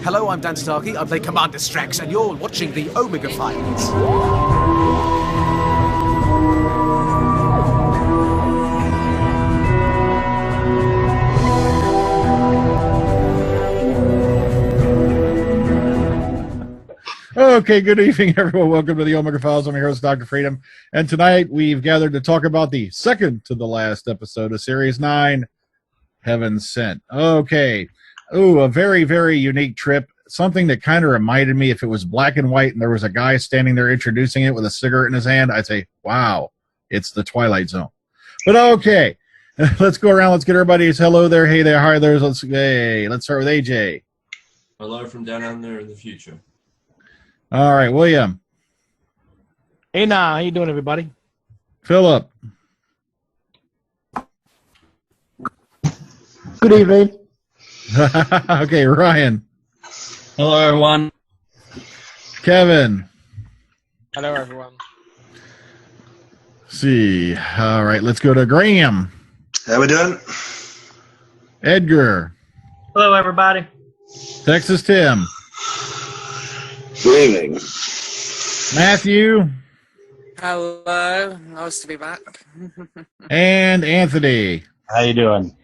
Hello, I'm Dan Starkey. I play Commander Strax, and you're watching the Omega Files. Okay, good evening, everyone. Welcome to the Omega Files. I'm your host, Dr. Freedom. And tonight we've gathered to talk about the second to the last episode of Series 9, Heaven Sent. Okay. Ooh, a very, very unique trip. Something that kind of reminded me, if it was black and white and there was a guy standing there introducing it with a cigarette in his hand, I'd say, wow, it's the Twilight Zone. But okay, let's go around. Let's get everybody's hello there, hey there, hi there. Let's start with AJ. Hello from down under in the future. All right, William. Hey, how you doing, everybody? Phillip. Good evening. Okay, Ryan. Hello, everyone. Kevin. Hello, everyone. See. All right, let's go to Graham. How we doing? Edgar. Hello, everybody. Texas Tim. Good evening. Matthew. Hello, nice to be back. And Anthony. How you doing?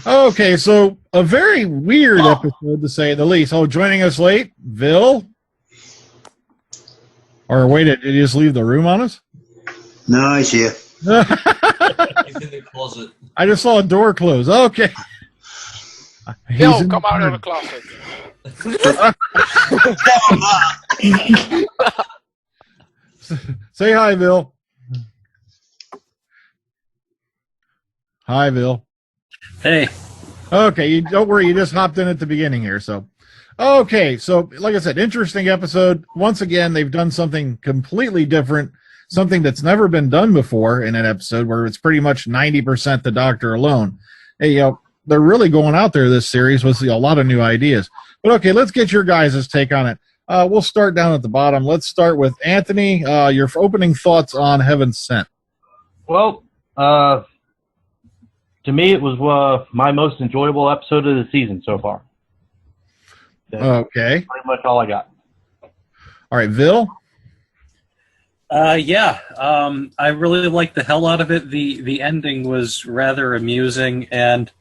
Okay, so a very weird episode to say the least. Oh, joining us late, Vil? Or wait, did he just leave the room on us? No, he's here. He's in the closet. I just saw a door close. Okay. Yo, come out of the closet. Say hi, Vil. Hi, Vil. Hey. Okay, you don't worry. You just hopped in at the beginning here. So, okay. So, like I said, interesting episode. Once again, they've done something completely different, something that's never been done before in an episode where it's pretty much 90% the Doctor alone. Hey, they're really going out there this series with a lot of new ideas. But okay, let's get your guys' take on it. We'll start down at the bottom. Let's start with Anthony. Your opening thoughts on Heaven Sent. Well, to me, it was my most enjoyable episode of the season so far. That's Okay. pretty much all I got. All right, Vil. I really liked the hell out of it. The ending was rather amusing, and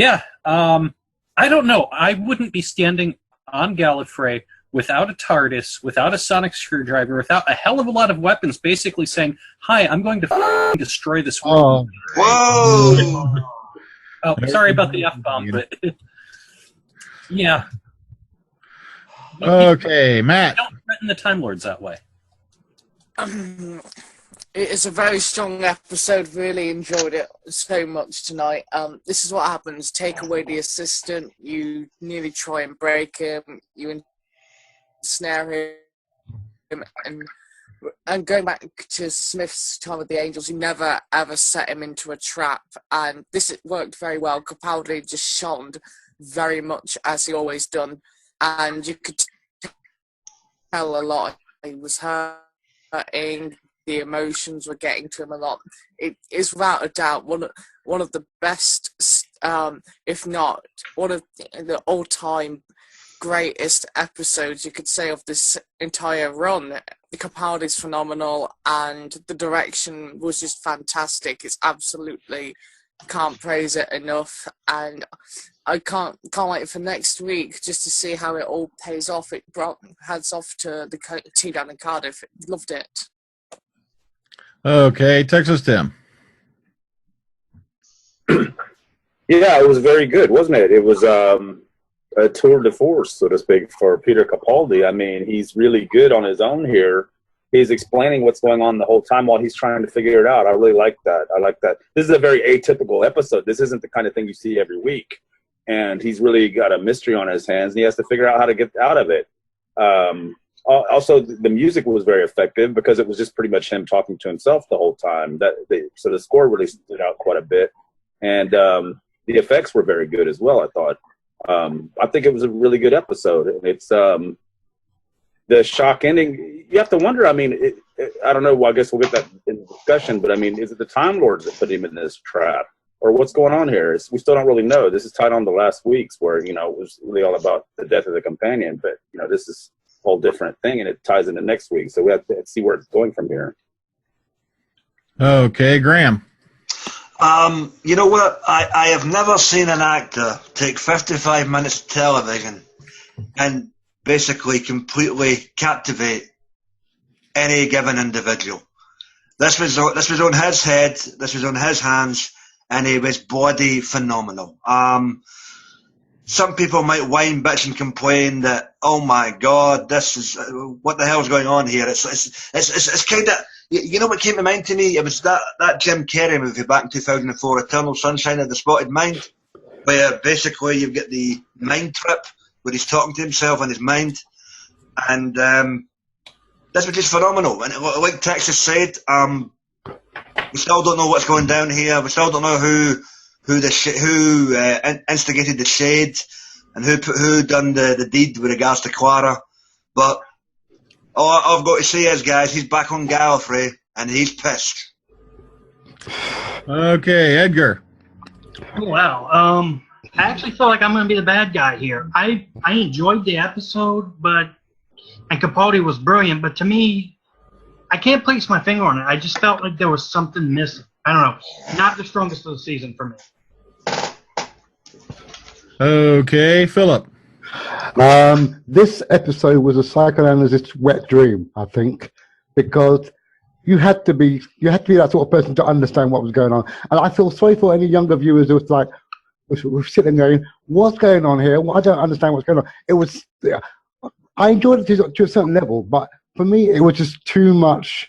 I don't know. I wouldn't be standing on Gallifrey without a TARDIS, without a sonic screwdriver, without a hell of a lot of weapons, basically saying, "Hi, I'm going to destroy this world." Whoa! Oh, sorry about the F-bomb, but yeah. Okay, Matt. Don't threaten the Time Lords that way. It is a very strong episode. Really enjoyed it so much tonight. This is what happens: take away the assistant, you nearly try and break him, you ensnare him, and going back to Smith's time with the Angels, you never ever set him into a trap, and this worked very well. Capaldi just shone very much as he always done, and you could tell a lot. He was hurting. The emotions were getting to him a lot. It is without a doubt one of the best, if not one of the all-time greatest episodes you could say of this entire run. The Capaldi's phenomenal, and the direction was just fantastic. It's absolutely can't praise it enough, and I can't wait for next week just to see how it all pays off. It brought heads off to the team down in Cardiff. Loved it. Okay, Texas Tim. Yeah, it was very good, wasn't it? It was a tour de force, so to speak, for Peter Capaldi. I mean, he's really good on his own here. He's explaining what's going on the whole time while he's trying to figure it out. I really like that. I like that. This is a very atypical episode. This isn't the kind of thing you see every week. And he's really got a mystery on his hands, and he has to figure out how to get out of it. Also, the music was very effective because it was just pretty much him talking to himself the whole time. So the score really stood out quite a bit. And the effects were very good as well, I thought. I think it was a really good episode. And it's the shock ending. You have to wonder, I mean, I don't know, well, I guess we'll get that in discussion, but I mean, is it the Time Lords that put him in this trap? or what's going on here? We still don't really know. This is tied on to last week's where, you know, it was really all about the death of the companion, but, you know, this is a whole different thing, and it ties into next week, so we have to see where it's going from here. Okay, Graham. You know what? I have never seen an actor take 55 minutes of television and basically completely captivate any given individual. This was on his head, this was on his hands, and he was bloody phenomenal. Some people might whine, bitch, and complain that, oh my God, this is what the hell's going on here. It's kind of, you know what came to mind to me? It was that Jim Carrey movie back in 2004, Eternal Sunshine of the Spotted Mind, where basically you've got the mind trip where he's talking to himself in his mind, and this was just phenomenal. And like Texas said, we still don't know what's going down here. We still don't know who instigated the shade and who done the deed with regards to Clara. But all I've got to say is, guys, he's back on Gallifrey and he's pissed. Okay, Edgar. Oh, wow. I actually feel like I'm going to be the bad guy here. I enjoyed the episode, and Capaldi was brilliant, but to me, I can't place my finger on it. I just felt like there was something missing. I don't know. Not the strongest of the season for me. Okay, Phillip. This episode was a psychoanalyst's wet dream, I think, because you had to be that sort of person to understand what was going on. And I feel sorry for any younger viewers who was like, we're sitting going, what's going on here? Well, I don't understand what's going on. It was, I enjoyed it to a certain level, but for me, it was just too much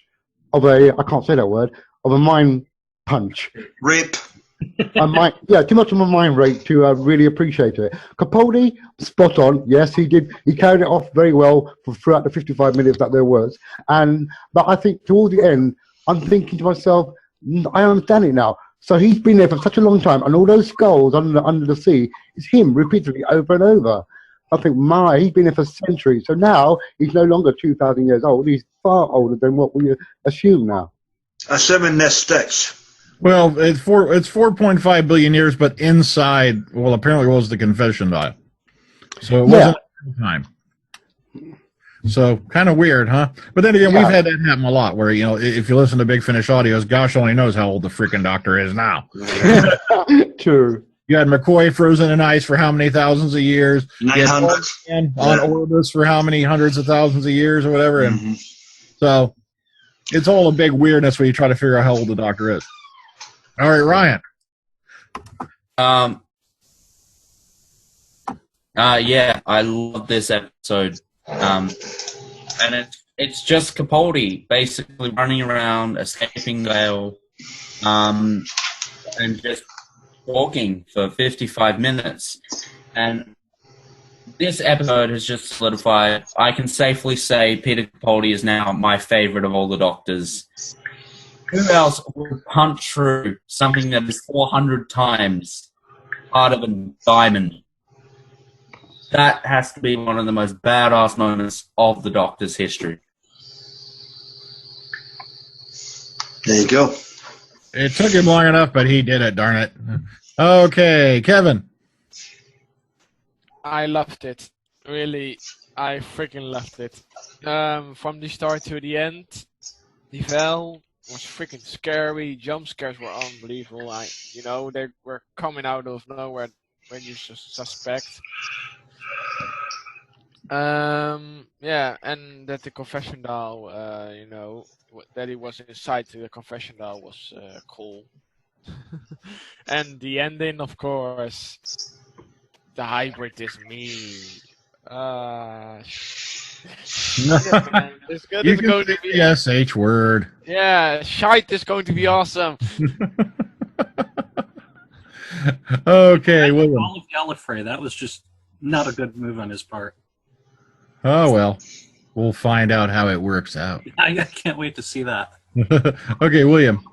of I can't say that word, of a mind punch. Rape. Too much of a mind rape to really appreciate it. Capaldi, spot on. Yes, he did. He carried it off very well throughout the 55 minutes that there was. But I think towards the end, I'm thinking to myself, I understand it now. So he's been there for such a long time, and all those skulls under the sea is him repeatedly over and over. I think, he's been there for centuries. So now he's no longer 2,000 years old. He's far older than what we assume now. Assuming this sticks. Well, it's 4.5 billion years, but inside, well, apparently it was the confession dial. So it wasn't time. So kind of weird, huh? But then again, we've had that happen a lot where, you know, if you listen to Big Finish audios, gosh only knows how old the freaking doctor is now. True. You had McCoy frozen in ice for how many thousands of years? 900. On Orbis for how many hundreds of thousands of years or whatever. And so it's all a big weirdness when you try to figure out how old the doctor is. All right, Ryan. Yeah, I love this episode. And it's just Capaldi basically running around, escaping Gale, and just walking for 55 minutes. And this episode has just solidified. I can safely say Peter Capaldi is now my favorite of all the Doctors. Who else would punch through something that is 400 times harder than diamond? That has to be one of the most badass moments of the Doctor's history. There you go. It took him long enough, but he did it, darn it. Okay, Kevin. I loved it. Really, I freaking loved it. From the start to the end, the Vel was freaking scary. Jump scares were unbelievable. They were coming out of nowhere when you suspect. And that the confession doll, that he was inside the confession doll was cool. And the ending, of course, the hybrid is me. It's going to be the SH word. Yeah, shite is going to be awesome. Okay, William. All of Gallifrey, that was just not a good move on his part. Oh, well. We'll find out how it works out. I can't wait to see that. Okay, William.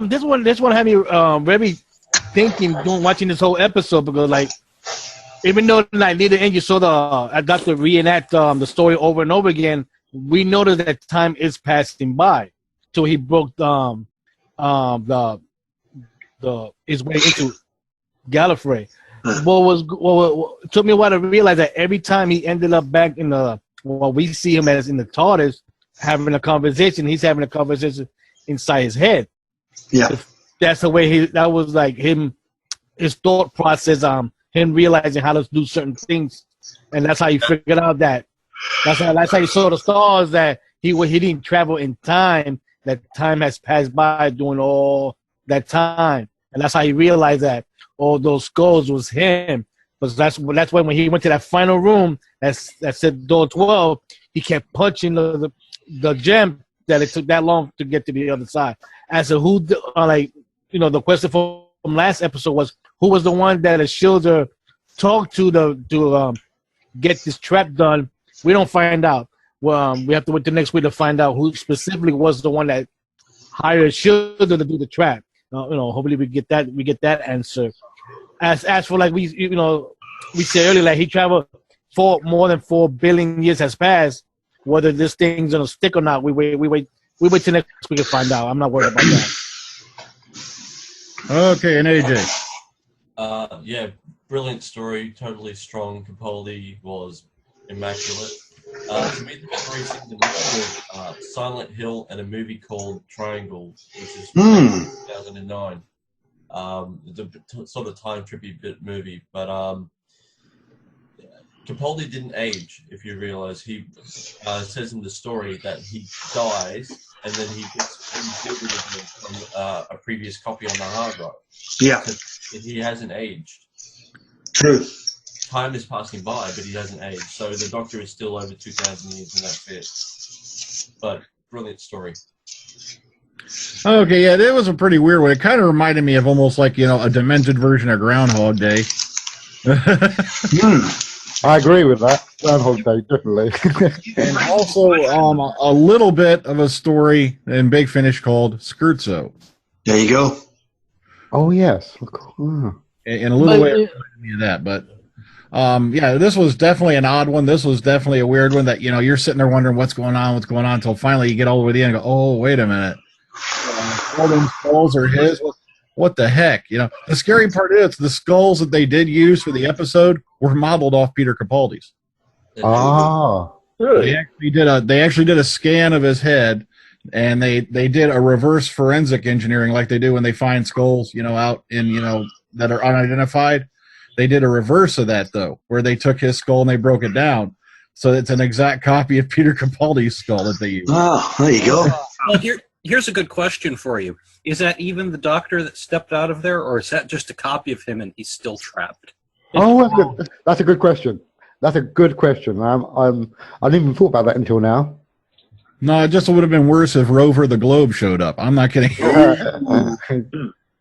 This one had me very thinking, watching this whole episode, because even though near the end you saw I got to reenact the story over and over again, we noticed that time is passing by. So he broke the his way into Gallifrey. What took me a while to realize that every time he ended up back in we see him as in the TARDIS having a conversation, he's having a conversation inside his head. Yeah, that's the way that was like his thought process. Him realizing how to do certain things, and that's how he figured out that. That's how he saw the stars, that he didn't travel in time. That time has passed by during all that time, and that's how he realized that all those skulls was him. But that's when he went to that final room that said door 12. He kept punching the gem that it took that long to get to the other side. As to who, the question from last episode was, who was the one that Ashildr talked to get this trap done? We don't find out. Well, we have to wait till next week to find out who specifically was the one that hired Ashildr to do the trap. Hopefully we get that answer. As for like we said earlier, like he traveled for more than 4 billion years has passed. Whether this thing's gonna stick or not, we wait till next week to find out. I'm not worried about that. Okay, and AJ. Yeah, brilliant story, totally strong. Capaldi was immaculate. To me, the memory seemed to mix with Silent Hill and a movie called Triangle, which is from 2009. It's a sort of time trippy bit movie, but Capaldi didn't age. If you realize, he says in the story that he dies and then he gets rebuilt from a previous copy on the hard drive. Yeah, so he hasn't aged. True. Time is passing by, but he hasn't aged. So the Doctor is still over 2,000 years, and that's it. But brilliant story. Okay, yeah, that was a pretty weird one. It kind of reminded me of almost like, a demented version of Groundhog Day. I agree with that. Groundhog Day, definitely. And also a little bit of a story in Big Finish called Scherzo. There you go. Oh, yes. In a little way, it reminded me of that, but yeah, this was definitely an odd one. This was definitely a weird one that, you're sitting there wondering what's going on until finally you get all the way to the end and go, oh, wait a minute. All those skulls are his. What the heck? The scary part is the skulls that they did use for the episode were modeled off Peter Capaldi's. Ah, really? They actually did a scan of his head, and they did a reverse forensic engineering like they do when they find skulls, out in that are unidentified. They did a reverse of that though, where they took his skull and they broke it down, so it's an exact copy of Peter Capaldi's skull that they used. Oh, there you go. Well, here's a good question for you. Is that even the Doctor that stepped out of there, or is that just a copy of him and he's still trapped? Oh, that's a good question. That's a good question. I didn't even thought about that until now. No, it just would have been worse if Rover the Globe showed up. I'm not kidding.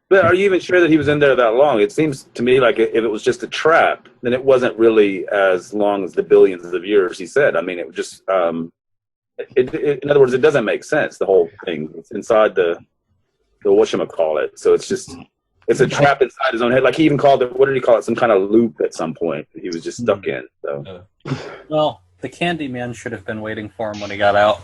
But are you even sure that he was in there that long? It seems to me like if it was just a trap, then it wasn't really as long as the billions of years he said. I mean, it was just, in other words, it doesn't make sense, the whole thing. It's inside the whatchamacallit. So it's a trap inside his own head. Like he even called it, what did he call it? Some kind of loop at some point that he was just stuck in. So. Well, the Candyman should have been waiting for him when he got out.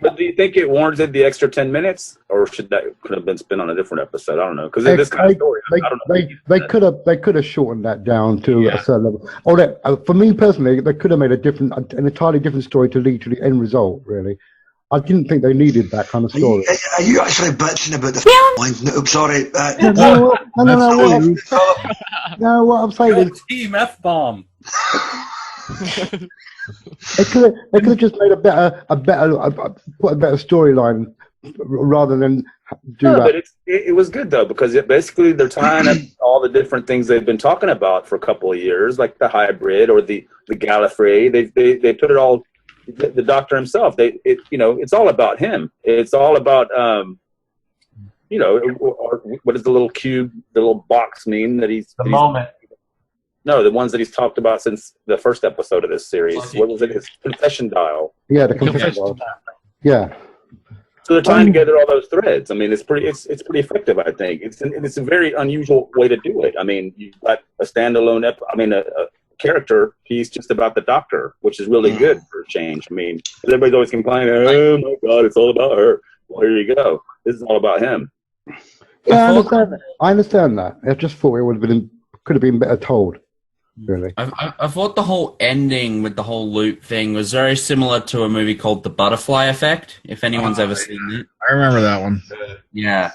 But do you think it warranted the extra 10 minutes, or could have been spent on a different episode? I don't know, because in this kind of story, I don't know. They could have shortened that down to a certain level. Or for me personally, they could have made an entirely different story to lead to the end result. Really, I didn't think they needed that kind of story. Are you actually bitching about the line? No, sorry. No, what I'm saying is Team F-bomb. They could have just made put a better storyline rather than do that. But it was good though, because basically they're tying up all the different things they've been talking about for a couple of years, like the hybrid or the Gallifrey. They put it all. The Doctor himself. It's all about him. It's all about what does the little cube, the little box mean that he's the moment. No, the ones that he's talked about since the first episode of this series. What was it? His confession dial. Yeah, the confession dial. Yeah. So they're tying together all those threads. I mean, it's pretty effective. I think it's a very unusual way to do it. I mean, you've got a standalone, a character. He's just about the Doctor, which is really good for a change. I mean, everybody's always complaining, oh my God, it's all about her. Well, here you go. This is all about him. Yeah, I understand that. I just thought it could have been better told. Really, I thought the whole ending with the whole loop thing was very similar to a movie called The Butterfly Effect. If anyone's ever seen it, I remember that one. Yeah,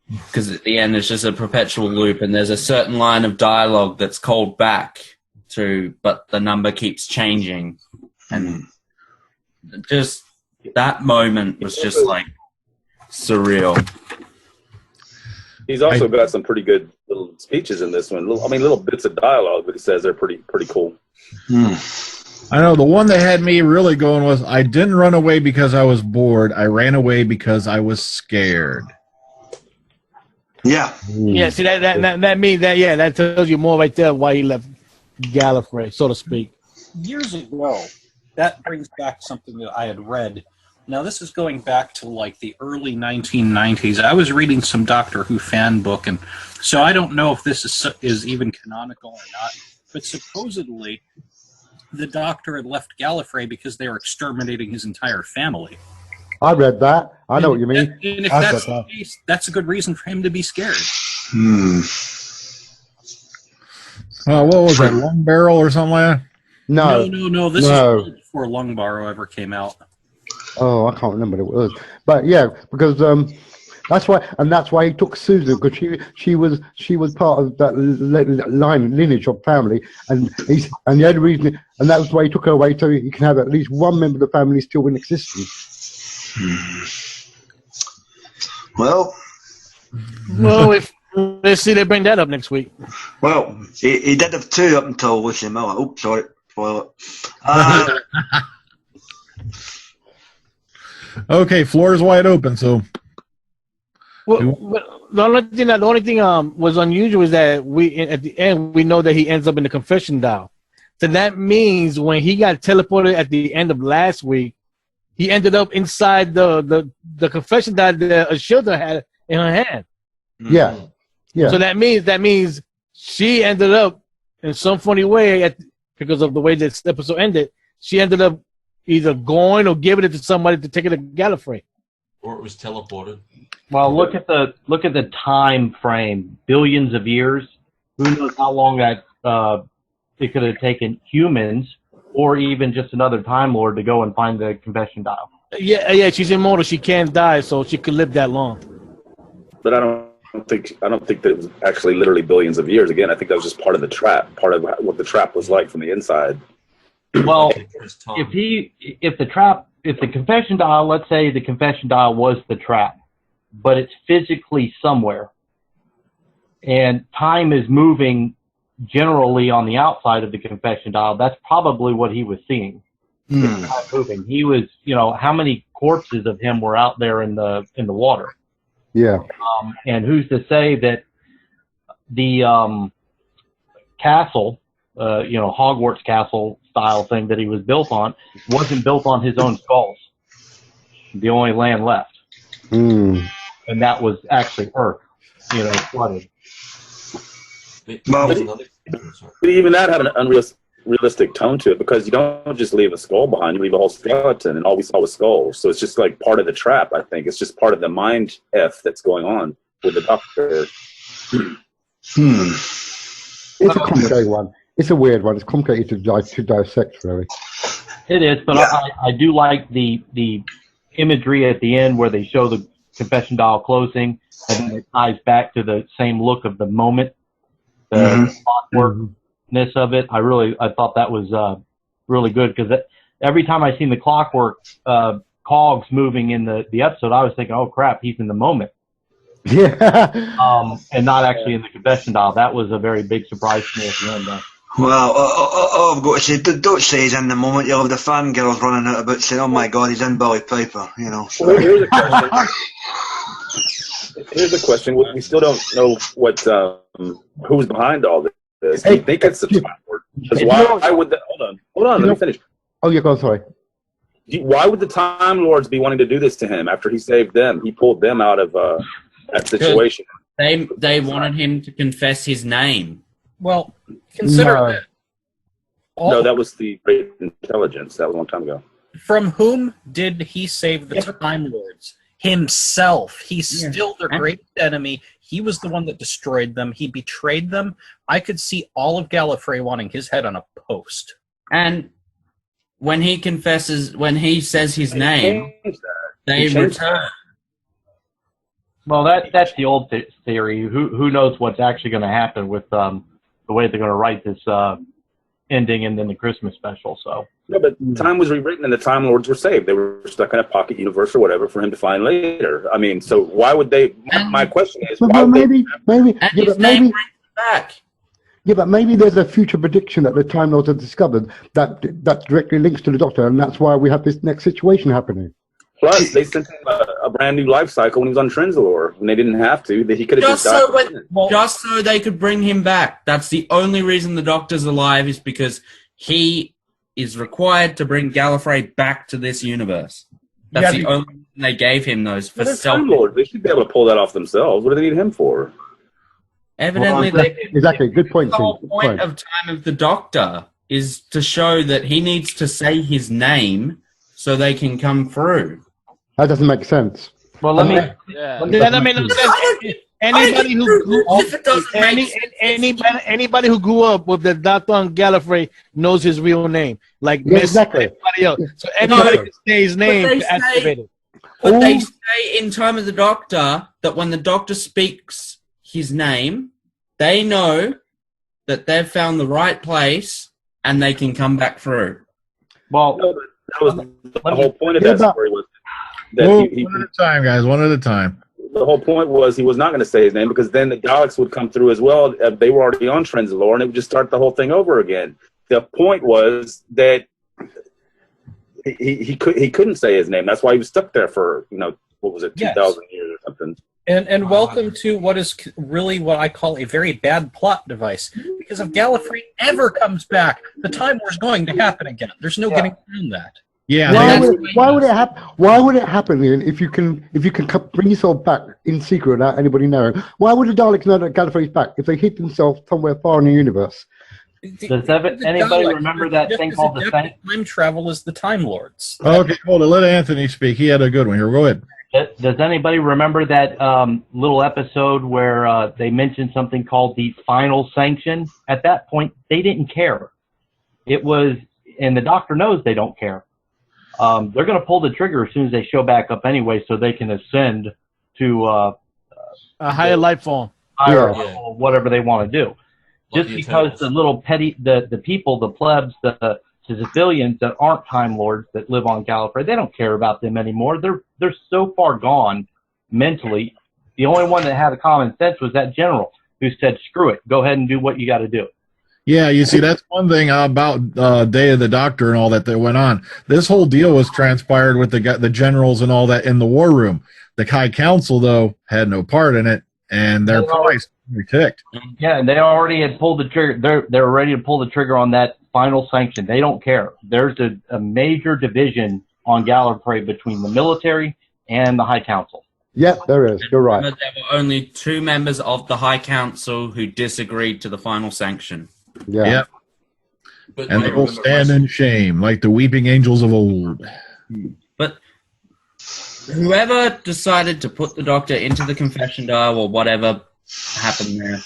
because at the end it's just a perpetual loop, and there's a certain line of dialogue that's called back to, but the number keeps changing, and just that moment was just like surreal. He's also got some pretty good little speeches in this one. Little bits of dialogue that he says are pretty cool. I know the one that had me really going was, I didn't run away because I was bored. I ran away because I was scared. Yeah. Yeah, see, that means that, yeah, that tells you more right there why he left Gallifrey, so to speak. Years ago, that brings back something that I had read. Now, this is going back to like the early 1990s. I was reading some Doctor Who fan book, and so I don't know if this is even canonical or not, but supposedly the Doctor had left Gallifrey because they were exterminating his entire family. I read that. I know what you mean. And if that's the case, that's a good reason for him to be scared. What was that, Long Barrel or something like that? No. This is before Longbarrow ever came out. Oh, I can't remember what it was, but yeah, because that's why he took Susan, because she was part of that lineage of family, and the only reason, and that was why he took her away, so he can have at least one member of the family still in existence. Well, if let's see, they bring that up next week. Well, he did have two up until Lucy Miller. Oops, sorry, spoiler. Okay, floor is wide open. So, the only thing was unusual is that at the end we know that he ends up in the confession dial. So that means when he got teleported at the end of last week, he ended up inside the confession dial that Ashilda had in her hand. Yeah. So that means she ended up in some funny way because of the way this episode ended. She ended up either going or giving it to somebody to take it to Gallifrey, or it was teleported. Well, look at the time frame, billions of years. Who knows how long that it could have taken humans, or even just another Time Lord to go and find the confession dial. Yeah, she's immortal. She can't die, so she could live that long. But I don't think that it was actually literally billions of years. Again, I think that was just part of the trap, part of what the trap was like from the inside. Well, if the confession dial, let's say the confession dial was the trap, but it's physically somewhere, and time is moving generally on the outside of the confession dial, that's probably what he was seeing. It's not moving. He was, how many corpses of him were out there in the water? Yeah. And who's to say that the castle, Hogwarts castle style thing that he was built on wasn't built on his own skulls. The only land left. And that was actually Earth, flooded. But even that had an unrealistic tone to it, because you don't just leave a skull behind, you leave a whole skeleton, and all we saw was skulls. So it's just like part of the trap, I think. It's just part of the mind F that's going on with the Doctor. It's a complicated one. It's a weird one. It's complicated to dissect, really. It is, but I do like the imagery at the end where they show the confession dial closing, and then it ties back to the same look of the moment, the clockworkness of it. I thought that was really good, because every time I seen the clockwork cogs moving in the episode, I was thinking, oh crap, he's in the moment. Yeah. And not actually in the confession dial. That was a very big surprise to me at the end. Well, all I've got to say, don't say he's in the moment. You'll have the fangirls running out about saying, oh my God, he's in Billy Piper, So. Well, here's a question. We still don't know what who's behind all this. Do you think it's the Time Lord? Because why would hold on, let me finish. Oh, yeah, go on, sorry. Why would the Time Lords be wanting to do this to him after he saved them? He pulled them out of that situation. They wanted him to confess his name. Well, consider that No, that was the Great Intelligence. That was a long time ago. From whom did he save the Time Lords? Himself. He's still their greatest enemy. He was the one that destroyed them. He betrayed them. I could see all of Gallifrey wanting his head on a post. And when he confesses, when he says his name, they return. Well, that's the old theory. Who knows what's actually going to happen with the way they're going to write this ending and then the Christmas special. So no, but time was rewritten and the Time Lords were saved. They were stuck in a pocket universe or whatever for him to find later. I mean, so why would they? My question is, why would maybe, back. Yeah, but maybe there's a future prediction that the Time Lords have discovered that directly links to the Doctor, and that's why we have this next situation happening. Plus, they sent him a brand new life cycle when he was on Trenzalore, when they didn't have to. That he could have just died. Just so they could bring him back. That's the only reason the Doctor's alive, is because he is required to bring Gallifrey back to this universe. That's the only reason they gave him those for Time Lords. They should be able to pull that off themselves. What do they need him for? Evidently, exactly. Good point. The whole point of Time of the Doctor is to show that he needs to say his name so they can come through. That doesn't make sense. Well, let me. Anybody who grew up with the Doctor on Gallifrey knows his real name, like exactly. Everybody else. So anybody can say his name to activate it. But they say in Time of the Doctor that when the Doctor speaks his name, they know that they've found the right place and they can come back through. Well, no, that was the whole point of that story was that one at a time, guys. One at a time. The whole point was he was not going to say his name because then the Daleks would come through as well. They were already on Trenzalore, and it would just start the whole thing over again. The point was that he couldn't say his name. That's why he was stuck there for 2,000 years or something. And welcome to what is really what I call a very bad plot device. Because if Gallifrey ever comes back, the Time War's going to happen again. There's no getting around that. Yeah. Why would it happen? Why would it happen, Ian? If you can bring yourself back in secret without anybody knowing, why would the Daleks know that Gallifrey's back if they hid themselves somewhere far in the universe? Does anybody remember that thing called the Saint? Time travel is the Time Lords. Okay, hold on. Let Anthony speak. He had a good one here. Go ahead. Does anybody remember that little episode where they mentioned something called the final sanction? At that point, they didn't care. It was, and the Doctor knows they don't care. They're going to pull the trigger as soon as they show back up anyway, so they can ascend to a higher life form, level, whatever they want to do. Just because the little petty, the people, the plebs, the civilians that aren't Time Lords that live on Gallifrey, they don't care about them anymore. They're so far gone mentally. The only one that had a common sense was that general who said, "Screw it, go ahead and do what you got to do." Yeah, you see, that's one thing about Day of the Doctor and all that went on. This whole deal was transpired with the generals and all that in the war room. The High Council, though, had no part in it, and they're probably ticked. Yeah, and they already had pulled the trigger. They're ready to pull the trigger on that final sanction. They don't care. There's a major division on Gallifrey between the military and the High Council. Yep, there is. You're right. There were only 2 members of the High Council who disagreed to the final sanction. Yeah. Yep. And they will stand in shame like the weeping angels of old. But whoever decided to put the Doctor into the confession dial or whatever happened there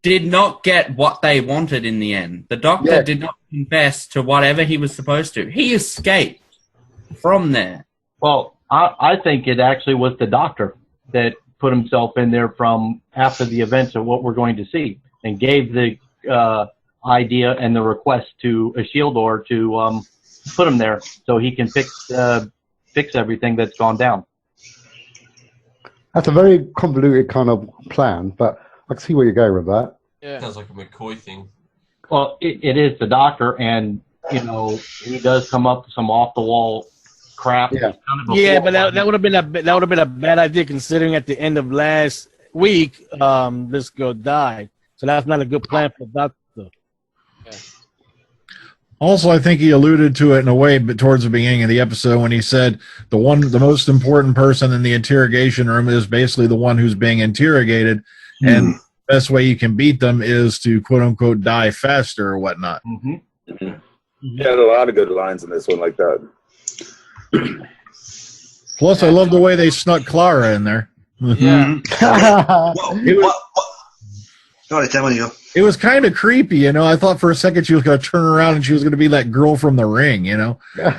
did not get what they wanted in the end. The Doctor did not confess to whatever he was supposed to. He escaped from there. Well, I think it actually was the Doctor that put himself in there from after the events of what we're going to see and gave the idea and the request to Ishildor to put him there so he can fix everything that's gone down. That's a very convoluted kind of plan, but I can see where you're going with that. Yeah. Sounds like a McCoy thing. Well, it is the Doctor, and he does come up with some off the wall crap. Yeah, but that would have been a bad idea considering at the end of last week this girl died. So that's not a good plan for the Doctor. Yeah. Also, I think he alluded to it in a way, but towards the beginning of the episode when he said the most important person in the interrogation room is basically the one who's being interrogated, and best way you can beat them is to quote unquote die faster or whatnot. He had a lot of good lines in this one like that. Plus, I love the way they snuck Clara in there. Yeah. Sorry, Tim, you. It was kind of creepy, you know. I thought for a second she was going to turn around and she was going to be that girl from The Ring, you know. Yeah.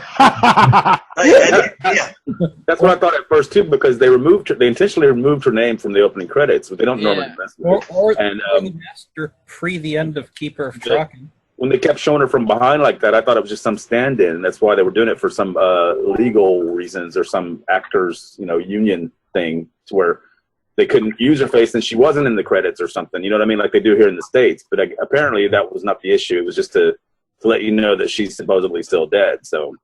That's what I thought at first too, because they intentionally removed her name from the opening credits, but they don't normally mess with it. Or And the master pre the end of Keeper of Trucking. when they kept showing her from behind like that, I thought it was just some stand-in. That's why they were doing it, for some legal reasons or some actors, union thing, to where they couldn't use her face and she wasn't in the credits or something. You know what I mean? Like they do here in the States. But apparently that was not the issue. It was just to let you know that she's supposedly still dead. So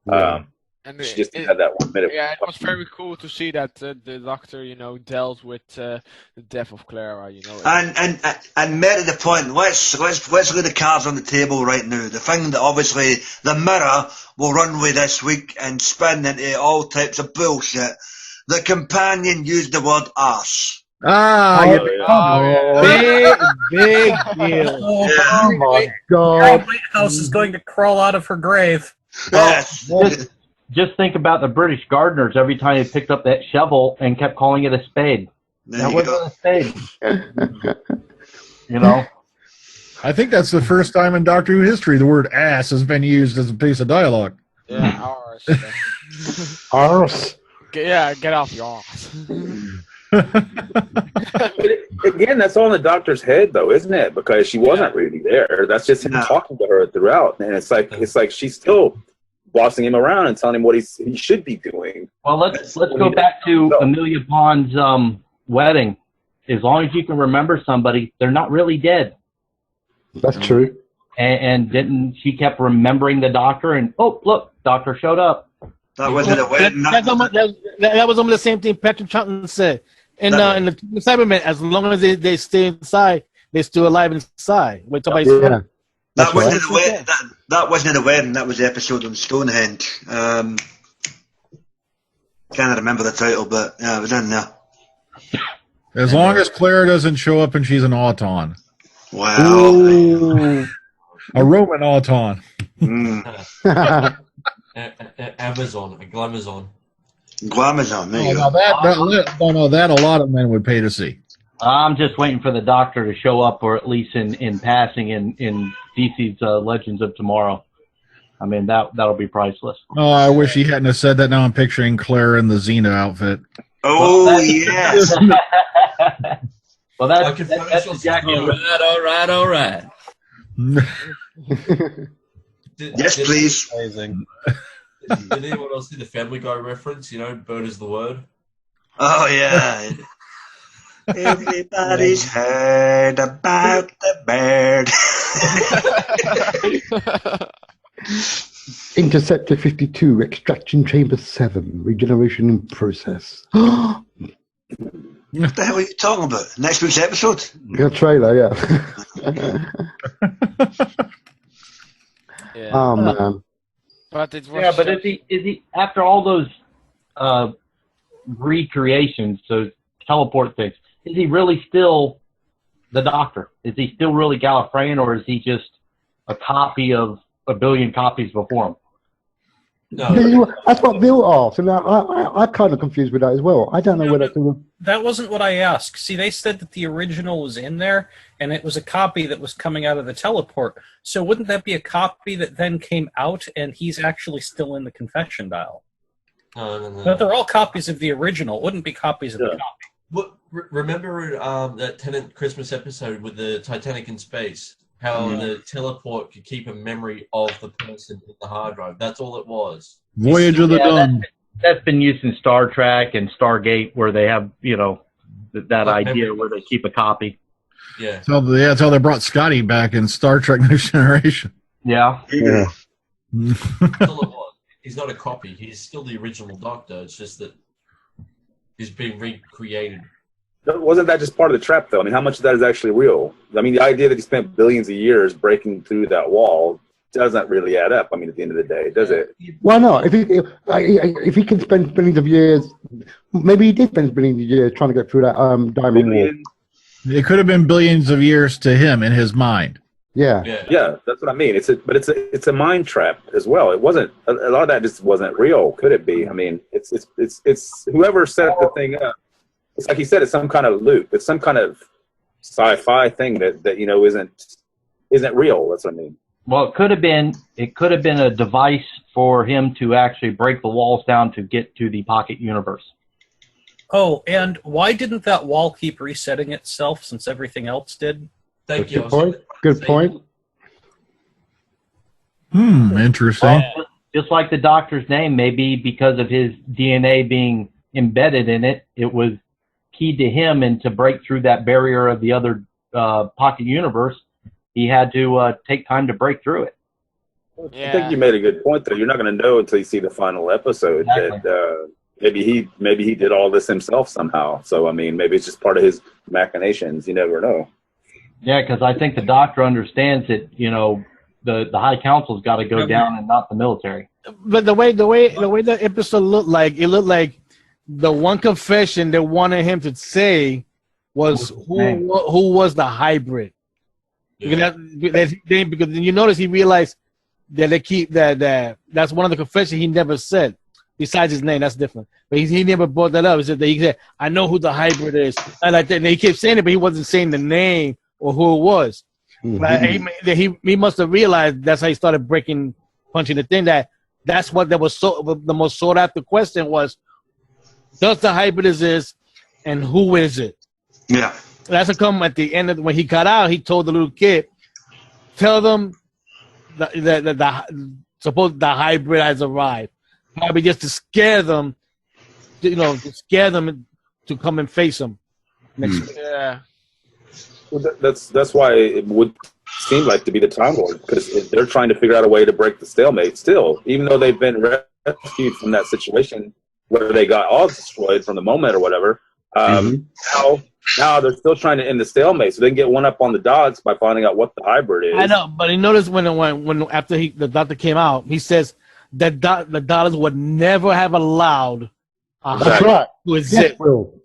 she just had that 1 minute. Yeah, it was very cool to see that the doctor, dealt with the death of Clara. And met at the point. Let's lay the cards on the table right now. The thing that obviously the Mirror will run with this week and spin into all types of bullshit. The companion used the word arse. Big deal. Oh my God! White House is going to crawl out of her grave. Yes. Just think about the British gardeners every time they picked up that shovel and kept calling it a spade. That wasn't a spade. I think that's the first time in Doctor Who history the word ass has been used as a piece of dialogue. Yeah, arse. Arse. Get off your ass. Again, that's all in the doctor's head, though, isn't it? Because she wasn't really there. That's just him talking to her throughout, and it's like she's still bossing him around and telling him what he should be doing. Well, let's go back to Amelia Pond's wedding. As long as you can remember somebody, they're not really dead. That's true. And didn't she kept remembering the doctor? And oh, look, doctor showed up. That wasn't a wedding. That was almost the same thing Patrick Troughton said. In the Cybermen, as long as they stay inside, they're still alive inside. Wait till That wasn't a wedding. That wasn't a wedding. That was the episode on Stonehenge. Can't remember the title, but yeah, it was in there. As long as Clara doesn't show up and she's an auton. Wow. A Roman auton. Amazon, a Glamazon. Glamazon, there you go. That a lot of men would pay to see. I'm just waiting for the doctor to show up, or at least in passing in DC's Legends of Tomorrow. I mean, that'll be priceless. Oh, I wish he hadn't have said that. Now I'm picturing Claire in the Xena outfit. Oh, yes. Well, that's exactly all right. Yes, please. Amazing. Did anyone else see the Family Guy reference? Bird is the word. Oh, yeah. Everybody's heard about the bird. Interceptor 52, Extraction Chamber 7, regeneration in process. What the hell are you talking about? Next week's episode? Your trailer, yeah. Oh, man. But it was but is he after all those recreations, those teleport things, is he really still the Doctor? Is he still really Gallifreyan, or is he just a copy of a billion copies before him? No, that's what Bill asked, and I'm kind of confused with that as well. I don't know whether that wasn't what I asked. See, they said that the original was in there, and it was a copy that was coming out of the teleport. So wouldn't that be a copy that then came out, and he's actually still in the confession dial? No. But they're all copies of the original. It wouldn't be copies of the copy. What, remember that Tennant Christmas episode with the Titanic in space? How the teleport could keep a memory of the person in the hard drive. That's all it was. Voyage of the Dawn. That's been used in Star Trek and Stargate, where they have, that idea where they keep a copy. Yeah. So that's how they brought Scotty back in Star Trek Next Generation. Yeah. That's all it was. He's not a copy. He's still the original Doctor. It's just that he's being recreated. Wasn't that just part of the trap, though? I mean, how much of that is actually real? I mean, the idea that he spent billions of years breaking through that wall doesn't really add up. I mean, at the end of the day, does it? Why not? If he can spend billions of years, maybe he did spend billions of years trying to get through that diamond wall. It could have been billions of years to him in his mind. Yeah. Yeah, that's what I mean. It's a mind trap as well. It wasn't a lot of that just wasn't real. Could it be? I mean, it's whoever set the thing up. It's like he said. It's some kind of loop. It's some kind of sci-fi thing that isn't real. That's what I mean. Well, it could have been a device for him to actually break the walls down to get to the pocket universe. Oh, and why didn't that wall keep resetting itself since everything else did? Thank you. Good point. Good point. Interesting. Well, just like the Doctor's name, maybe because of his DNA being embedded in it, it was key to him, and to break through that barrier of the other pocket universe, he had to take time to break through it. I think you made a good point, though. You're not going to know until you see the final episode that maybe he did all this himself somehow. So I mean, maybe it's just part of his machinations. You never know. Yeah, because I think the Doctor understands that the High Council's got to go down and not the military. But the way the episode looked like the one confession they wanted him to say was who was the hybrid. Yeah. Because you notice he realized that they keep that's one of the confessions he never said. Besides his name, that's different. But he never brought that up. He said, I know who the hybrid is. And like that, and he kept saying it, but he wasn't saying the name or who it was. Mm-hmm. He must have realized that's how he started punching the thing. That's what the most sought after question was, does the hybrid exist and who is it? Yeah. That's to come at the end of when he got out. He told the little kid, tell them suppose the hybrid has arrived. Probably just to scare them, to come and face him next week. Yeah. Well, that's why it would seem like to be the Time Lord, because they're trying to figure out a way to break the stalemate still, even though they've been rescued from that situation where they got all destroyed from the moment or whatever. Now they're still trying to end the stalemate, so they can get one up on the dogs by finding out what the hybrid is. I know, but he noticed when after the Doctor came out, he says that the Dollars would never have allowed to exist.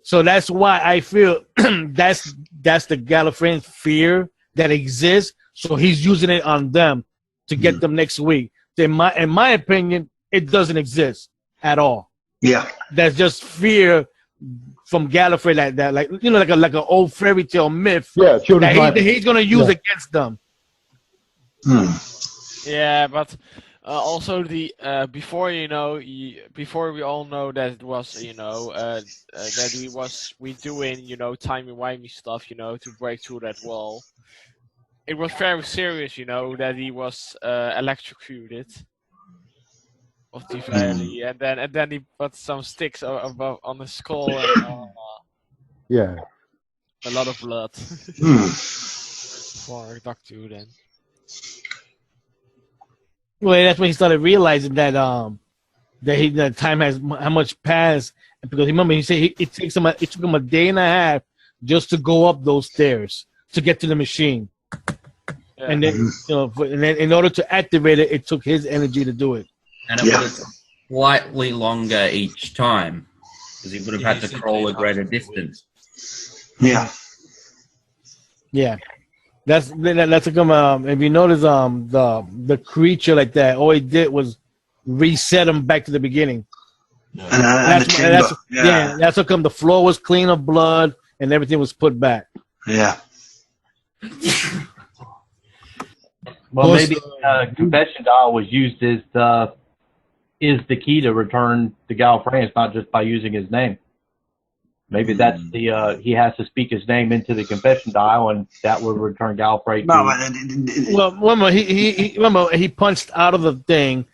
So that's why I feel that's the Gallifreyan fear that exists. So he's using it on them to get them next week. In my opinion, it doesn't exist at all. Yeah, that's just fear from Gallifrey, like an old fairy tale myth. Yeah, that he's gonna use against them. Yeah, but also before we all know that it was that we doing timey-wimey stuff to break through that wall. It was very serious, that he was electrocuted of the valley, and then he put some sticks on the skull and a lot of blood for Doctor then. Well, that's when he started realizing that that time has how much passed, because remember he said it took him a day and a half just to go up those stairs to get to the machine, and then and then in order to activate it, it took his energy to do it. And it was slightly longer each time, because he would have had to crawl a greater distance. Yeah. Yeah. That's if you notice the creature like that, all he did was reset him back to the beginning. That's how come the floor was clean of blood and everything was put back. Yeah. Well, maybe confession dial was used as the key to return the Gallifreyans, not just by using his name. Maybe that's he has to speak his name into the confession dial, and that would return Gallifrey. Well, remember he punched out of the thing.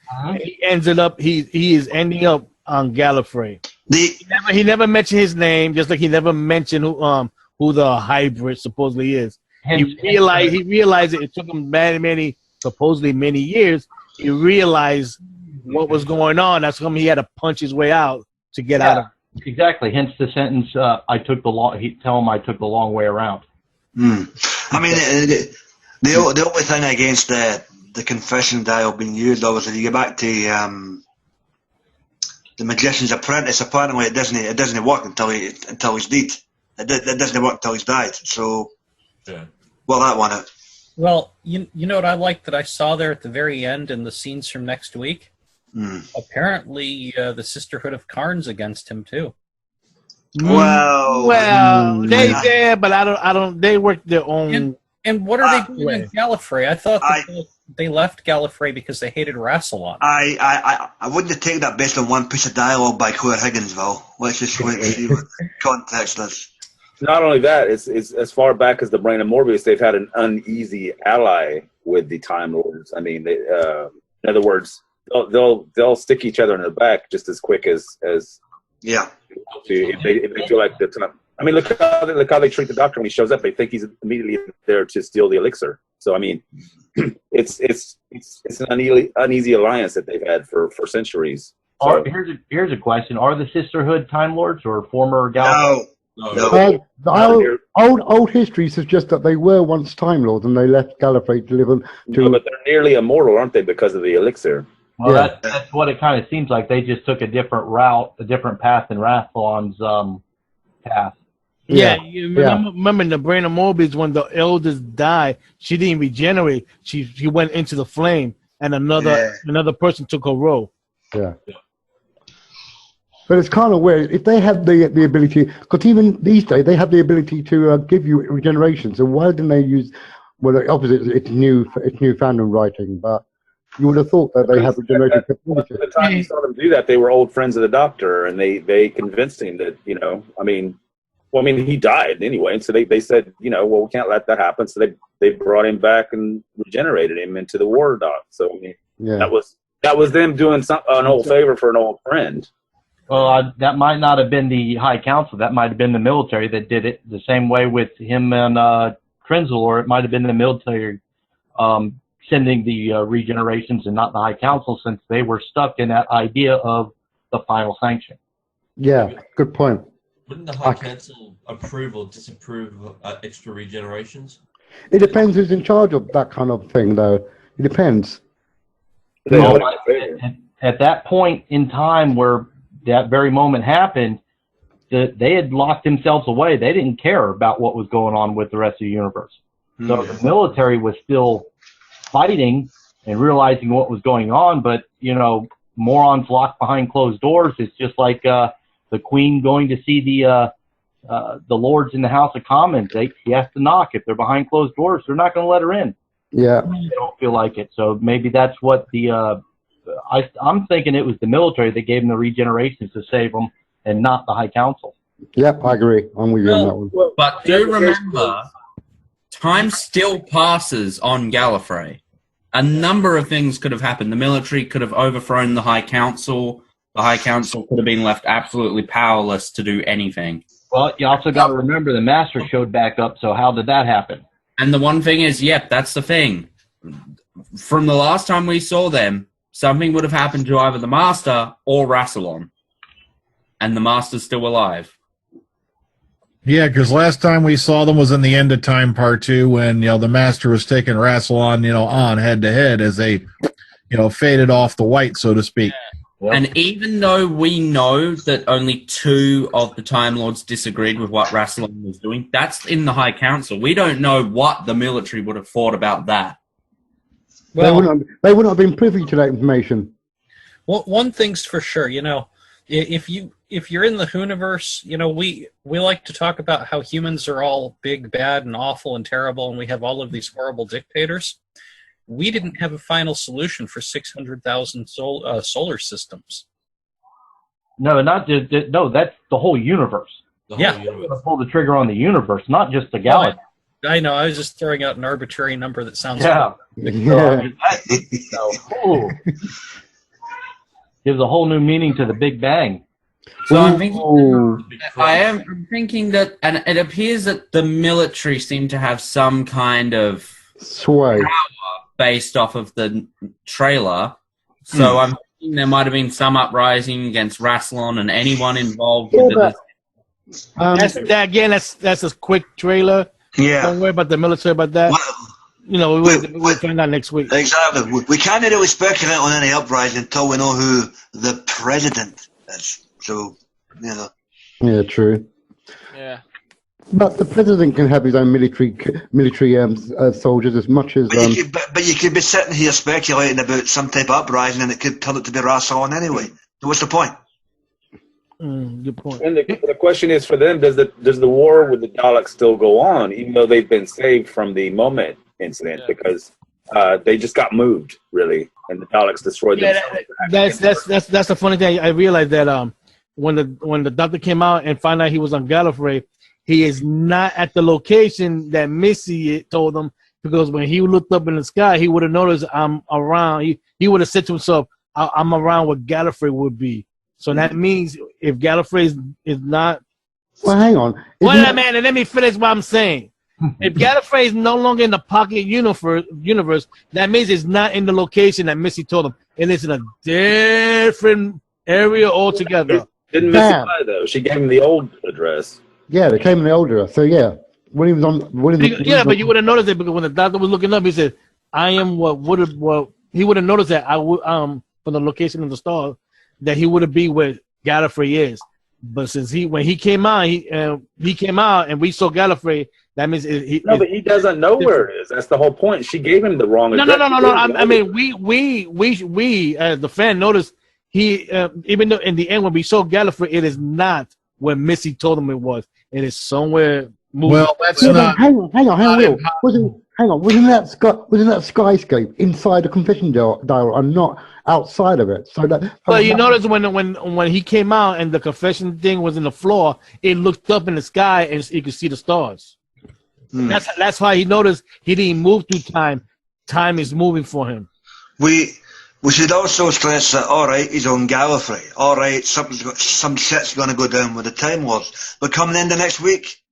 He ended up he is ending up on Gallifrey. He never mentioned his name, just like he never mentioned who the hybrid supposedly is. He realized it took him supposedly many years. He realized what was going on. That's why he had to punch his way out to get out of it. Exactly. Hence the sentence, tell him I took the long way around. I mean, the only thing against the confession dial being used, obviously, you go back to the Magician's Apprentice. Apparently, it doesn't work until he's dead. It doesn't work till he's died. So, Yeah. well, that one out. Well, you know what I liked that I saw there at the very end in the scenes from next week? Apparently, the Sisterhood of Karn's against him, too. Well, they did, but I don't. They work their own. And what are they doing in Gallifrey? I thought that they left Gallifrey because they hated Rassilon. I wouldn't have taken that based on one piece of dialogue by Claire Higgins, though. Let's just wait and see what context is. Not only that, it's as far back as the Brain of Morbius, they've had an uneasy ally with the Time Lords. I mean, they, in other words, they'll stick each other in the back just as quick as yeah. If they feel like the time. I mean, look how they treat the Doctor when he shows up. They think he's immediately there to steal the elixir. So I mean, it's an uneasy alliance that they've had for centuries. So. Here's a question: are the Sisterhood Time Lords or former Gallifrey? No. The old history suggests that they were once Time Lords and they left Gallifrey to live on. No, but they're nearly immortal, aren't they, because of the elixir? Well, that's what it kind of seems like. They just took a different route, a different path than Rassilon's path. Yeah, you remember in the Brain of Morbius when the eldest died, she didn't regenerate. She went into the flame, and another person took her role. Yeah. But it's kind of weird. If they have the ability, because even these days they have the ability to give you regeneration. So why didn't they use? Well, obviously it's new fandom writing, but you would have thought that they have regenerated capability. By the time you saw them do that, they were old friends of the Doctor, and they convinced him that he died anyway, and so they said, we can't let that happen. So they brought him back and regenerated him into the War Doc. So I mean, that was them doing an old favor for an old friend. Well, that might not have been the High Council. That might have been the military that did it. The same way with him and Krenzel, or it might have been the military sending the regenerations and not the High Council, since they were stuck in that idea of the final sanction. Yeah, good point. Wouldn't the High Council approve or disapprove of extra regenerations? It depends who's in charge of that kind of thing, though. It depends. Well, at that point in time where that very moment happened, they had locked themselves away. They didn't care about what was going on with the rest of the universe. So the military was still fighting and realizing what was going on, but, morons locked behind closed doors. It's just like the Queen going to see the Lords in the House of Commons. She has to knock. If they're behind closed doors, they're not going to let her in. Yeah. They don't feel like it. So maybe that's what I'm thinking it was the military that gave them the regenerations to save them, and not the High Council. Yep, I agree. I'm with you on that one. But do remember, time still passes on Gallifrey. A number of things could have happened. The military could have overthrown the High Council. The High Council could have been left absolutely powerless to do anything. Well, you also got to remember the Master showed back up, so how did that happen? And the one thing is, that's the thing. From the last time we saw them, something would have happened to either the Master or Rassilon. And the Master's still alive. Yeah, because last time we saw them was in the End of Time Part 2 when, the Master was taking Rassilon, on head-to-head as they, faded off the white, so to speak. Yep. And even though we know that only 2 of the Time Lords disagreed with what Rassilon was doing, that's in the High Council. We don't know what the military would have thought about that. Well, they wouldn't have been privy to that information. Well, one thing's for sure, if you're in the Whoniverse, we like to talk about how humans are all big, bad, and awful and terrible, and we have all of these horrible dictators. We didn't have a final solution for 600,000 solar systems. No, that's the whole universe. Pull the trigger on the universe, not just the galaxy. I know. I was just throwing out an arbitrary number that sounds. Gives a whole new meaning to the Big Bang. So I'm thinking that, and it appears that the military seem to have some kind of sway power based off of the trailer. So I'm thinking there might have been some uprising against Rassilon and anyone involved with it. That's a quick trailer. Yeah. Don't worry about the military about that. We'll find out next week. Exactly. We can't really speculate on any uprising until we know who the president is. So, Yeah, true. Yeah. But the president can have his own military soldiers as much as. But you could be sitting here speculating about some type of uprising, and it could turn out to be Rassilon anyway. So what's the point? Good point. And the question is for them: does the war with the Daleks still go on, even though they've been saved from the Moment incident because they just got moved, really, and the Daleks destroyed them? That's the funny thing. I realized that when the Doctor came out and found out he was on Gallifrey, he is not at the location that Missy told him, because when he looked up in the sky, he would have noticed I'm around. He would have said to himself, I'm around where Gallifrey would be. So that means if Gallifrey is not... Well, hang on. Man, let me finish what I'm saying. If Gallifrey is no longer in the pocket universe, that means it's not in the location that Missy told him. It is in a different area altogether. Didn't Missy lie, though? She gave him the old address. Yeah, they came in the older. So yeah, when he was on, but you would have noticed it because when the Doctor was looking up, he said, "I am what he would have noticed that from the location of the star that he would have be where Gallifrey is. But since when he came out, he came out and we saw Gallifrey. That means but he doesn't know where it is. That's the whole point. She gave him the wrong address. No. I mean, we as the fan noticed he even though in the end when we saw Gallifrey, it is not where Missy told him it was. It is somewhere moving. Well, that's not. Hang on, Will. Wasn't that SKYPE inside the confession dial and not outside of it? So that. Well, you notice when he came out and the confession thing was in the floor, it looked up in the sky and you could see the stars. That's why he noticed he didn't move through time. Time is moving for him. We should also stress that, all right, he's on Gallifrey. All right, some shit's going to go down with the Time Lords. But coming in the next week,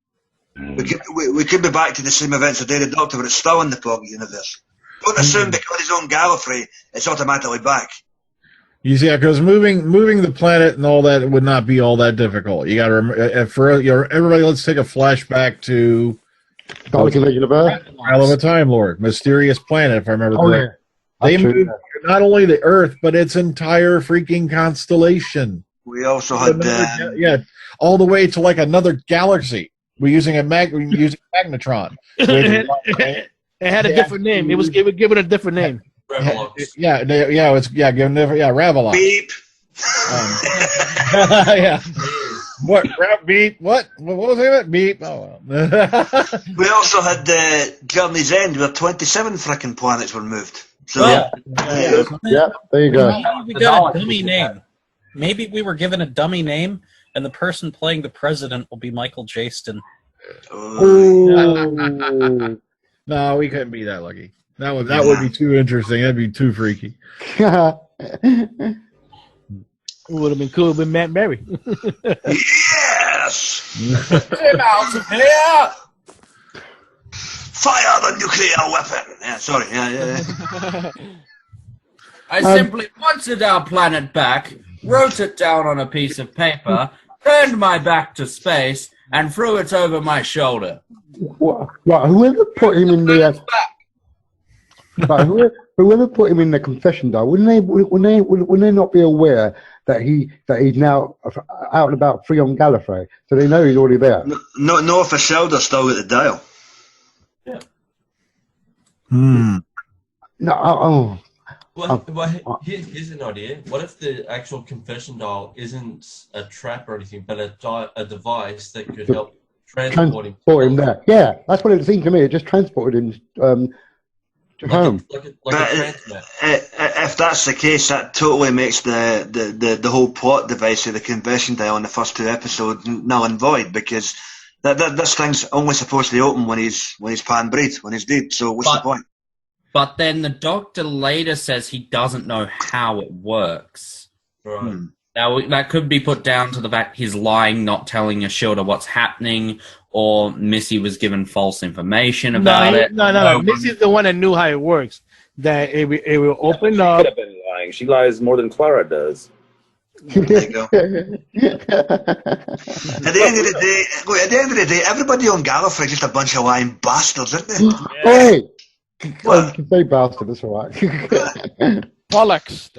we could be back to the same events of Day of the Doctor, but it's still in the Pocket universe. Don't assume because he's on Gallifrey, it's automatically back. You see, because moving the planet and all that would not be all that difficult. You got to remember, everybody, let's take a flashback to Dalek Invasion of Earth. Trial of a Time Lord, mysterious planet, if I remember correctly. Yeah. They moved not only the Earth, but its entire freaking constellation. We also had all the way to like another galaxy. We're using magnetron. It had a different name. It would give it a different name. Ravelox. Beep. Yeah. What? Beep. What? What was it? Beep. Oh. We also had Journey's End, where 27 frickin' planets were moved. So yeah, there you go. Maybe we got a dummy name. Maybe we were given a dummy name, and the person playing the president will be Michael Jaston. No, we couldn't be that lucky. That would be too interesting. That'd be too freaky. It would have been cool with Matt Berry. Yes! Get out of here! Fire the nuclear weapon! Yeah, sorry. Yeah. I simply wanted our planet back, wrote it down on a piece of paper, turned my back to space, and threw it over my shoulder. Right, whoever put him in the whoever put him in the confession dial, wouldn't they not be aware that he's now out and about free on Gallifrey, so they know he's already there? No, if a shoulder still at the dial. Yeah. No. Well, here's an idea. What if the actual confession dial isn't a trap or anything, but a device that could help transport him there? Yeah, that's what it seemed to me. It just transported him to home. If that's the case, that totally makes the whole plot device of the confession dial in the first 2 episodes null and void, because this thing's only supposed to be open when he's pan-breed, when he's dead. So what's the point? But then the Doctor later says he doesn't know how it works. Right. Now, that could be put down to the fact he's lying, not telling Ashilda what's happening, or Missy was given false information about it. No. Missy's the one that knew how it works. That it will open up. She could have been lying. She lies more than Clara does. There you go. At the end of the day, everybody on Gallifrey is just a bunch of lying bastards, isn't they? Hey! You can say bastard, that's all right. Bollocks.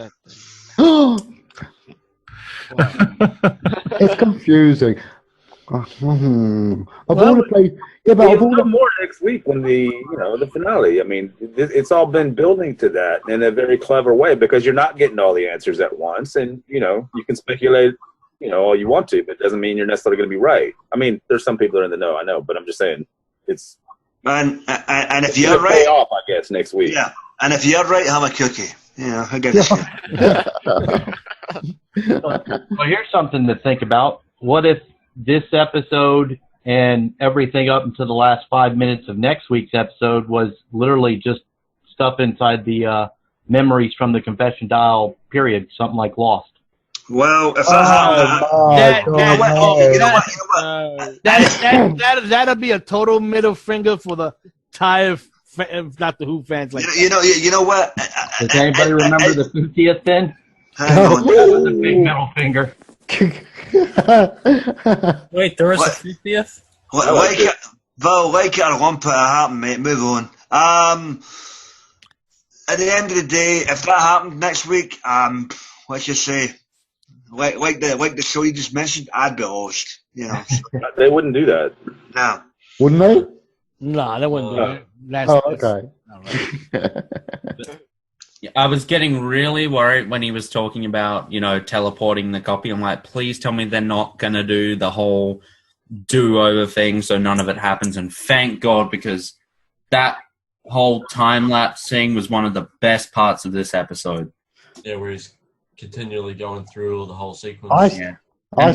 It's confusing. Of all the play, yeah, but of all We'll know more next week when the finale. I mean, it's all been building to that in a very clever way because you're not getting all the answers at once, and you can speculate, all you want to, but it doesn't mean you're necessarily going to be right. I mean, there's some people that are in the know, I know, but I'm just saying it's. And if you're right, pay off, I guess next week. Yeah, and if you're right, have a cookie. I guess. Well, here's something to think about. What if this episode and everything up until the last 5 minutes of next week's episode was literally just stuff inside the memories from the confession dial period, something like Lost? Well, if that happened, that'll be a total middle finger for the entire, not the Who fans. Like you know what? Does anybody remember the 50th then? Hang on. That was a big middle finger. Wait, there was a 50th? Like it or lump it, it happened, mate. Move on. At the end of the day, if that happened next week, let's just say, like the show you just mentioned, I'd be lost. They wouldn't do that. No. Wouldn't they? No, they wouldn't do that. Okay. I was getting really worried when he was talking about, teleporting the copy. I'm like, please tell me they're not going to do the whole do-over thing so none of it happens. And thank God, because that whole time-lapse thing was one of the best parts of this episode. Yeah, where he's continually going through the whole sequence. I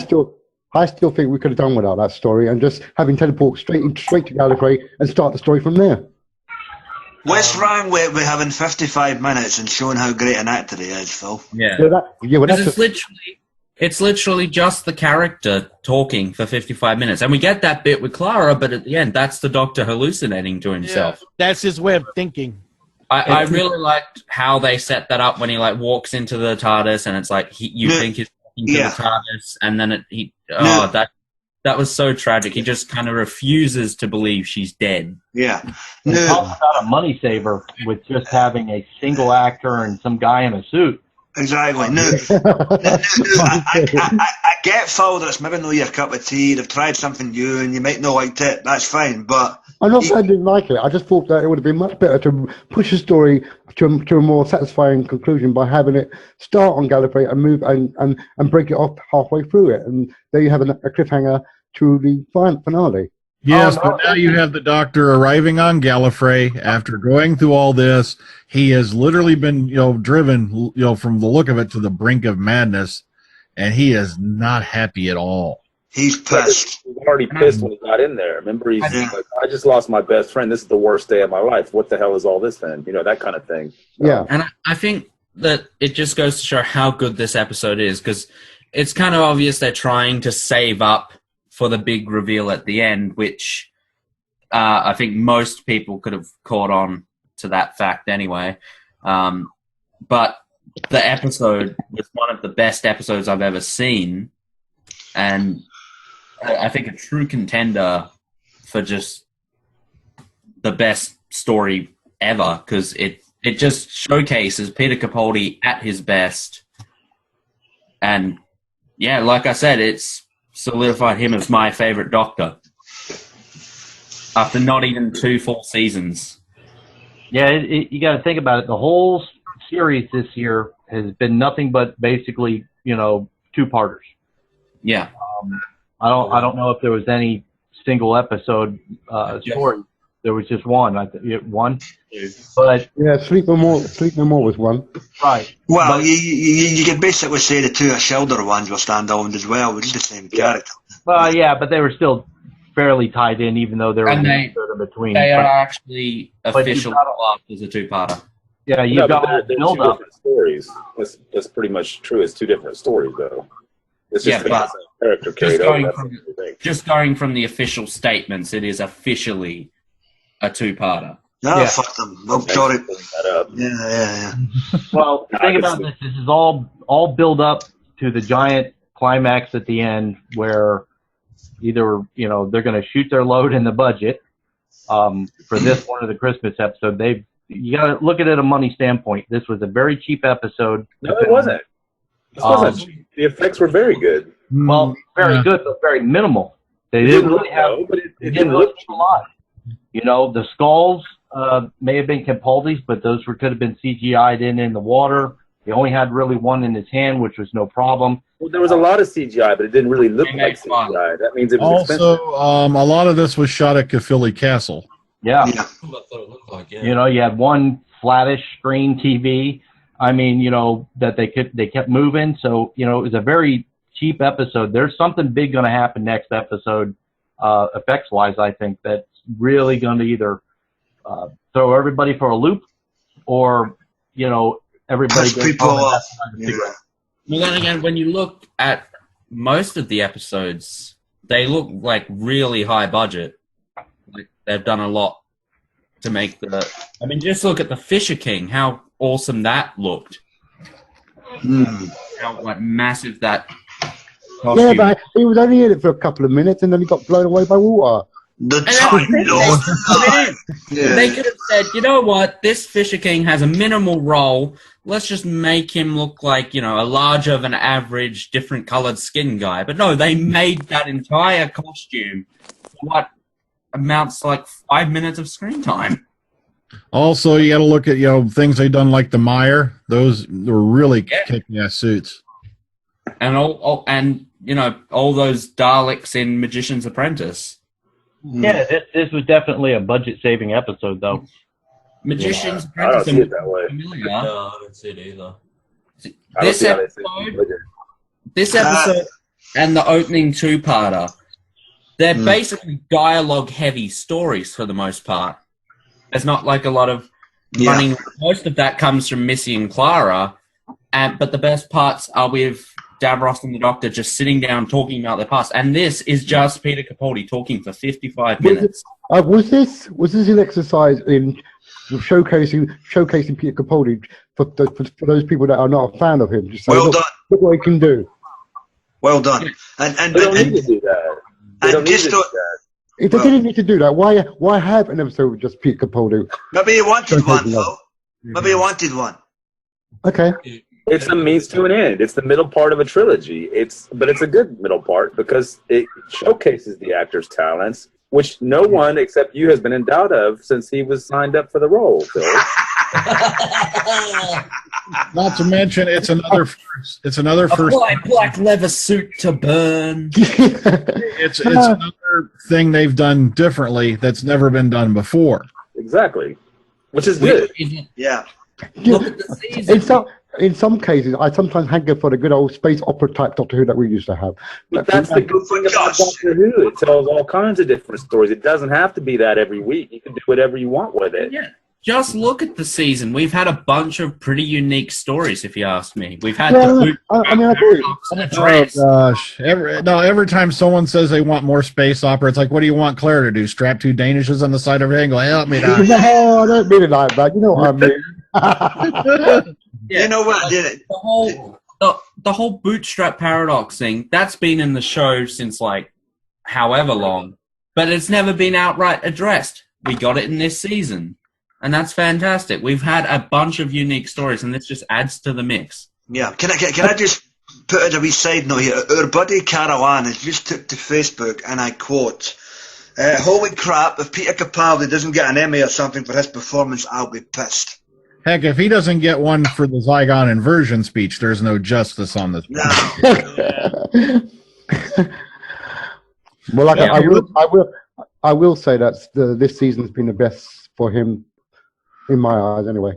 still think we could have done without that story and just having teleport straight to Gallifrey and start the story from there. What's wrong with having 55 minutes and showing how great an actor he is, Phil? Yeah. It's literally just the character talking for 55 minutes. And we get that bit with Clara, but at the end, that's the Doctor hallucinating to himself. Yeah, that's his way of thinking. I really liked how they set that up when he walks into the TARDIS and it's like you think he's walking to the TARDIS and then that was so tragic. He just kind of refuses to believe she's dead. Yeah. Talk about a money saver with just having a single actor and some guy in a suit. Exactly. I get, Phil, that it's maybe not your cup of tea. They've tried something new and you might not like it. That's fine. But I'm not saying I didn't like it. I just thought that it would have been much better to push the story to a more satisfying conclusion by having it start on Gallifrey and move and break it off halfway through it. And there you have a cliffhanger to the finale. Yes, but now you have the Doctor arriving on Gallifrey after going through all this. He has literally been, driven, from the look of it to the brink of madness, and he is not happy at all. He's pissed. He was already pissed when he got in there. Remember, he's like, I just lost my best friend. This is the worst day of my life. What the hell is all this then? That kind of thing. Yeah. And I think that it just goes to show how good this episode is, because it's kind of obvious they're trying to save up for the big reveal at the end, which I think most people could have caught on to that fact anyway. But the episode was one of the best episodes I've ever seen, and I think a true contender for just the best story ever, because it just showcases Peter Capaldi at his best. And yeah, like I said, it's solidified him as my favorite Doctor after not even 2 full seasons. Yeah, you got to think about it. The whole series this year has been nothing but basically, 2-parters. Yeah. I don't know if there was any single episode story. There was just one. One. But yeah, Sleep No More was one. Right. Well, you could basically say the 2 shoulder ones were standalone as well, which is the same character. Well, yeah, but they were still fairly tied in, even though there was a third in between. They are actually official as a 2-parter. Yeah, you've got they're 2 different stories. That's pretty much true. It's 2 different stories, though. It's just the same character carried over. Just going from the official statements, it is officially a 2-parter. No, fuck them. I'm sorry. Yeah. Well, think about this. This is all build up to the giant climax at the end, where either they're going to shoot their load in the budget for this one or the Christmas episode. You got to look at it a money standpoint. This was a very cheap episode. No, it wasn't. This wasn't cheap. The effects were very good. Well, very good, but very minimal. They didn't really have, but it didn't look a lot. You know, the skulls may have been Capaldi's, but those could have been CGI'd in the water. He only had really one in his hand, which was no problem. Well, there was a lot of CGI, but it didn't really look like CGI. That means it was also, expensive. a lot of this was shot at Caerphilly Castle. Yeah. That's what it looked like, yeah. You know, you had one flattish screen TV. I mean, you know, that they kept moving. So, you know, it was a very cheap episode. There's something big going to happen next episode, effects-wise, I think, that's really going to either throw everybody for a loop or, you know, everybody goes people off. Well, then again, when you look at most of the episodes, they look like really high budget. Like they've done a lot to make the. I mean, just look at the Fisher King. How awesome that looked! How like massive that. Costume. Yeah, but he was only in it for a couple of minutes, and then he got blown away by water. They could have said, you know what, this Fisher King has a minimal role. Let's just make him look like, you know, a larger than average, different colored skin guy. But no, they made that entire costume what amounts to like 5 minutes of screen time. Also, you got to look at, you know, things they've done like the Mire. Those were really kick-ass suits. And and you know, all those Daleks in Magician's Apprentice. Yeah, this was definitely a budget-saving episode, though. Magician's I don't Apprentice. see it that way. No, I don't see it either. This episode and the opening two-parter, they're basically dialogue-heavy stories for the most part. There's not like a lot of running. Most of that comes from Missy and Clara, but the best parts are with Davros and the Doctor just sitting down talking about their past. And this is just Peter Capaldi talking for 55 minutes. Was this an exercise in showcasing Peter Capaldi for those people that are not a fan of him? Just say, Well done. Look what he can do. Well done. And They don't need to do that. They don't need to do that. If they didn't need to do that, why have an episode with just Peter Capaldi? Maybe you wanted one, though. Maybe you wanted one. Okay. It's a means to an end. It's the middle part of a trilogy. But it's a good middle part because it showcases the actor's talents, which no one except you has been in doubt of since he was signed up for the role, Phil. Not to mention, it's another first. It's another first. A black leather suit to burn. It's another thing they've done differently that's never been done before. Exactly, which is good. Yeah. Look at the season. In some cases, I sometimes hanker for the good old space opera type Doctor Who that we used to have. But that's the good thing about Doctor Who. It tells all kinds of different stories. It doesn't have to be that every week. You can do whatever you want with it. Yeah. Just look at the season. We've had a bunch of pretty unique stories, if you ask me. We've had I agree. Oh gosh! Every time someone says they want more space opera, it's like, what do you want Claire to do? Strap two Danishes on the side of her head and go, help me now. No, I don't mean it like that. You know what I mean. You know what did it? The whole bootstrap paradox thing, that's been in the show since like however long, but it's never been outright addressed. We got it in this season, and that's fantastic. We've had a bunch of unique stories, and this just adds to the mix. Yeah. Can I just put it a wee side note here? Our buddy Caroline has just took to Facebook, and I quote, "Holy crap! If Peter Capaldi doesn't get an Emmy or something for his performance, I'll be pissed." Heck, if he doesn't get one for the Zygon inversion speech, there's no justice on this. Well, I will say that this season's been the best for him, in my eyes, anyway.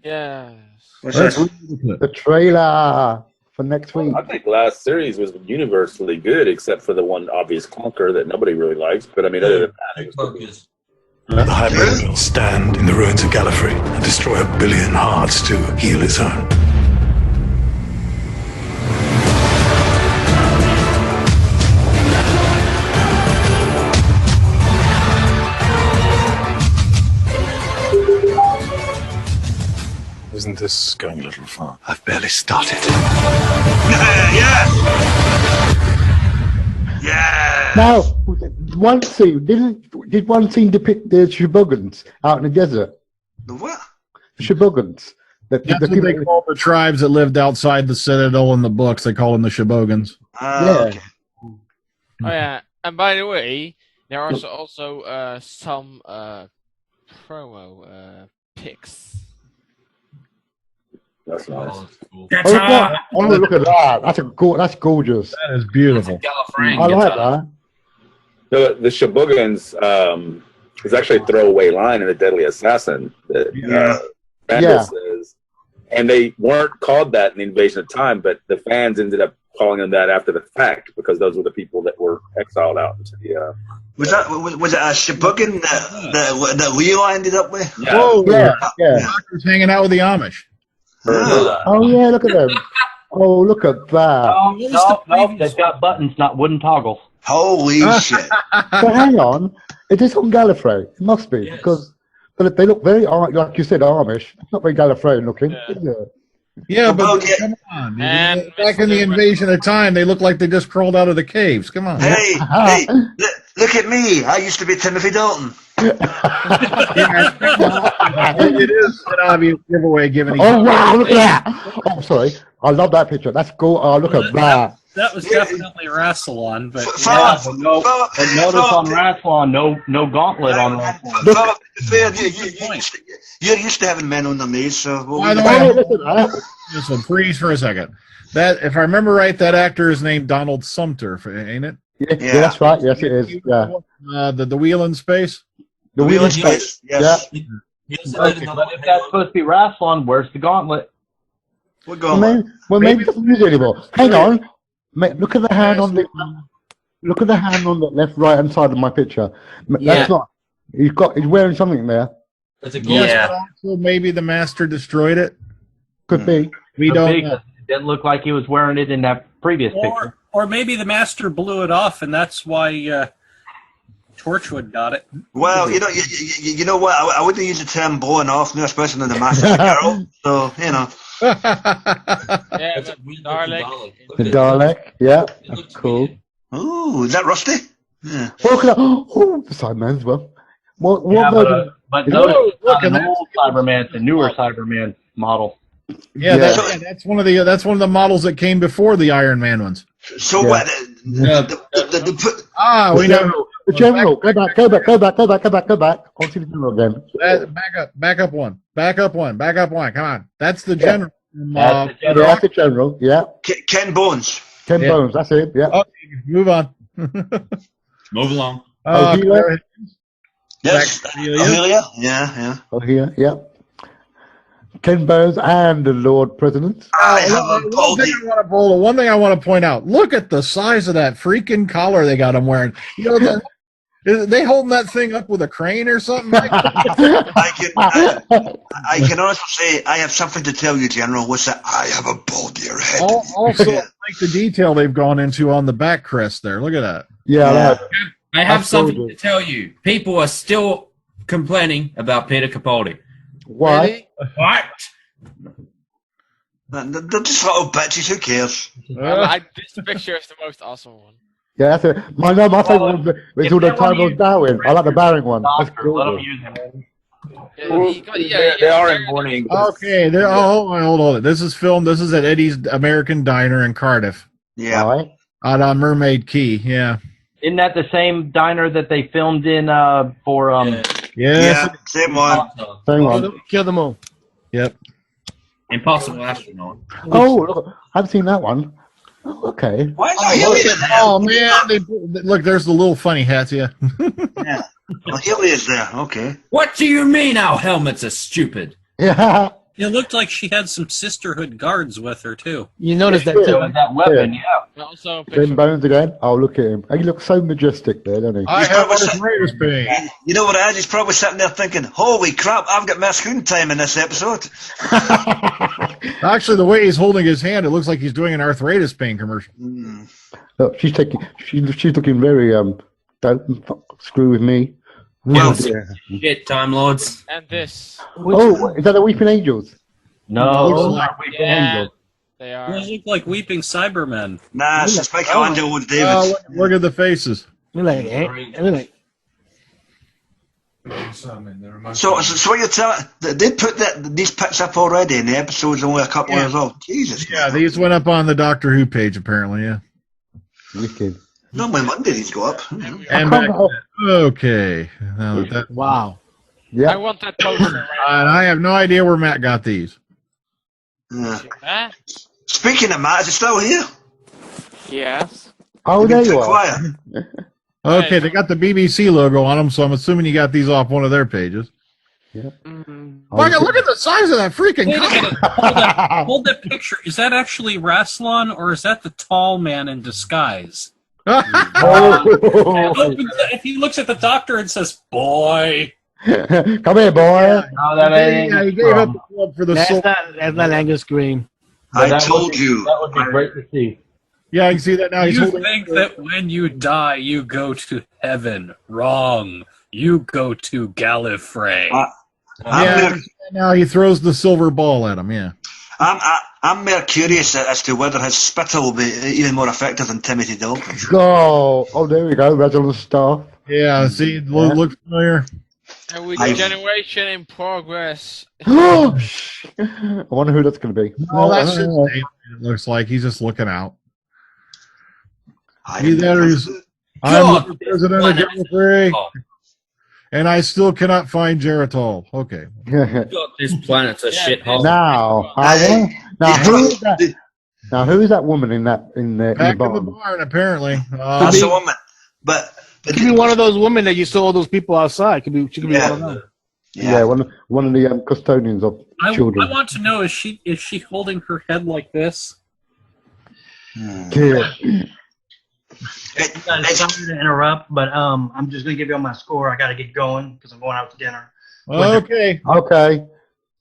Yes. The trailer for next week. I think last series was universally good, except for the one obvious clunker that nobody really likes. But I mean, other than that, it was good. The Hybrid will stand in the ruins of Gallifrey and destroy 1 billion hearts to heal its own. Isn't this going a little far? I've barely started. Now, one scene did one scene depict the Shibogans out in the desert? The what? Shibogans. That's what they call the tribes that lived outside the Citadel in the books. They call them the Shibogans. Yeah. Oh yeah, And by the way, there are also some promo pics. That's nice. Oh, that's cool. Look at that. That's gorgeous. That is beautiful. Gallifrey I like guitar. that. The Shibugans is actually a throwaway line in The Deadly Assassin that Randall says. And they weren't called that in the Invasion of Time, but the fans ended up calling them that after the fact because those were the people that were exiled out into the. Was it a Shibugan that Leo ended up with? Yeah. Whoa, Yeah. Doctor's hanging out with the Amish. Oh yeah, look at them. Oh, look at that. Oh, no, they've got buttons, not wooden toggles. Holy shit! So hang on, is this on Gallifrey? It must be because they look very like you said Amish. It's not very Gallifreyan looking, is it? Yeah, but come on. And Back in the Invasion of Time, they look like they just crawled out of the caves. Come on. Hey, look at me! I used to be Timothy Dalton. It is an obvious giveaway given. Oh wow, look at that! Oh, sorry, I love that picture. That's cool. Oh, look at that. That was definitely Rassilon, but Notice on Rassilon, no gauntlet on Rassilon. You're used to having men on the knees, so. By the way, just freeze for a second. That, if I remember right, that actor is named Donald Sumter, ain't it? Yeah, that's right. Yes, it is. Yeah. The wheel in space. The wheel in space. Yes. Yeah. But if that's supposed to be Rassilon, where's the gauntlet? We're going. Maybe it doesn't use it anymore. Hang on. Look at the hand on the left, right hand side of my picture. That's not. He's wearing something there. That's a So maybe the Master destroyed it. Could be. We don't know. It didn't look like he was wearing it in that previous picture. Or maybe the Master blew it off, and that's why Torchwood got it. Well, you know what? I wouldn't use the term blowing off, especially in the Master Carol. So Yeah, the Dalek. The Dalek. Yeah. That's cool. Ooh, is that Rusty? Yeah. Oh, look at that. Oh, the Sideman as well. What version? But notice an old Cyberman, the newer Cyberman model. Yeah, that's one of the models that came before the Iron Man ones. So what? We know. The general. Go back. I want to see the general again. Back up one. Come on. That's the general. That's the general. Yeah. Ken Bones. Ken Bones. That's it. Yeah. Okay, move on. Move along. Yes. Amelia. Yeah. Oh, here. Yeah. Ken Bones and the Lord President. One thing I want to point out. Look at the size of that freaking collar they got him wearing. Are they holding that thing up with a crane or something? I can also say I have something to tell you, General. What's that? I have a baldier head. Also, I like the detail they've gone into on the back crest there. Look at that. Yeah. I have something to tell you. People are still complaining about Peter Capaldi. Why? What? They're just little bitches. Who cares? This picture is the most awesome one. Yeah, that's it. My favorite one is all the time of Darwin. I like the Bowing one. That's cool. Let him use him. They are in mourning. Okay, hold on. This is filmed. This is at Eddie's American Diner in Cardiff. Yeah. Right. Out on Mermaid Key. Yeah. Isn't that the same diner that they filmed in for Yeah, same one. Kill them all. Yep. Impossible Astronaut. Oh, look, I haven't seen that one. Oh, okay. Why is Amelia there? Oh man, look, there's the little funny hats. Yeah. Yeah. Amelia's there. Okay. What do you mean our helmets are stupid? Yeah. It looked like she had some sisterhood guards with her too. You noticed that too. That weapon, yeah. Also, Ken Bones again. Oh, look at him. He looks so majestic there, doesn't he? I have a Raiders ping. You know what? He's probably sitting there thinking, "Holy crap! I've got masculine time in this episode." Actually, the way he's holding his hand, it looks like he's doing an arthritis pain commercial. Look, she's looking very don't screw with me. Well, Shit, Time Lords. and this. Oh, is that the Weeping Angels? No, Looks those like- are Weeping Angels. They are. Those look like weeping Cybermen. Nah, it's just Michelangelo with David. Look at the faces. You're like, So what you're telling? They put these pics up already, and the episode's only a couple years old. Jesus. Yeah, these went up on the Doctor Who page apparently. Yeah. Wicked. Normally Monday these go up. And back. Okay. Now that, wow. Yeah. I want that poster. and I have no idea where Matt got these. Huh? Speaking of Matt, is it still here? Yes. Oh, there you are. Quiet. Okay, they got the BBC logo on them, so I'm assuming you got these off one of their pages. Yeah. Look at the size of that freaking Wait a comic. minute. Hold that picture. Is that actually Rassilon, or is that the tall man in disguise? If he looks at the doctor and says, "Boy," come here, boy. No, that ain't. Yeah, he gave up the club for the That's soul. not Angus Green. I told you. That would be great to see. Yeah, I can see that now. He's you holding. think that when you die, you go to heaven. Wrong. You go to Gallifrey. Yeah, now he throws the silver ball at him. Yeah. I'm more curious as to whether his spittle will be even more effective than Timothy Dalton's. Oh, there we go. Reginald's staff. Yeah, see, look familiar. And with generation in progress. I wonder who that's going to be. Oh, that's just David, it looks like. He's just looking out. I'm the president of Gallifrey, and I still cannot find Geritol. Okay. This planet's a shithole. Now who is that woman in the Back in the barn, apparently. That's a woman. But it could be one of those women that you saw those people outside. She could be one of them. Yeah, one of the custodians of children. I want to know, is she holding her head like this? Yeah. Guys, sorry to interrupt, but I'm just gonna give you all my score. I got to get going because I'm going out to dinner. Okay. Okay.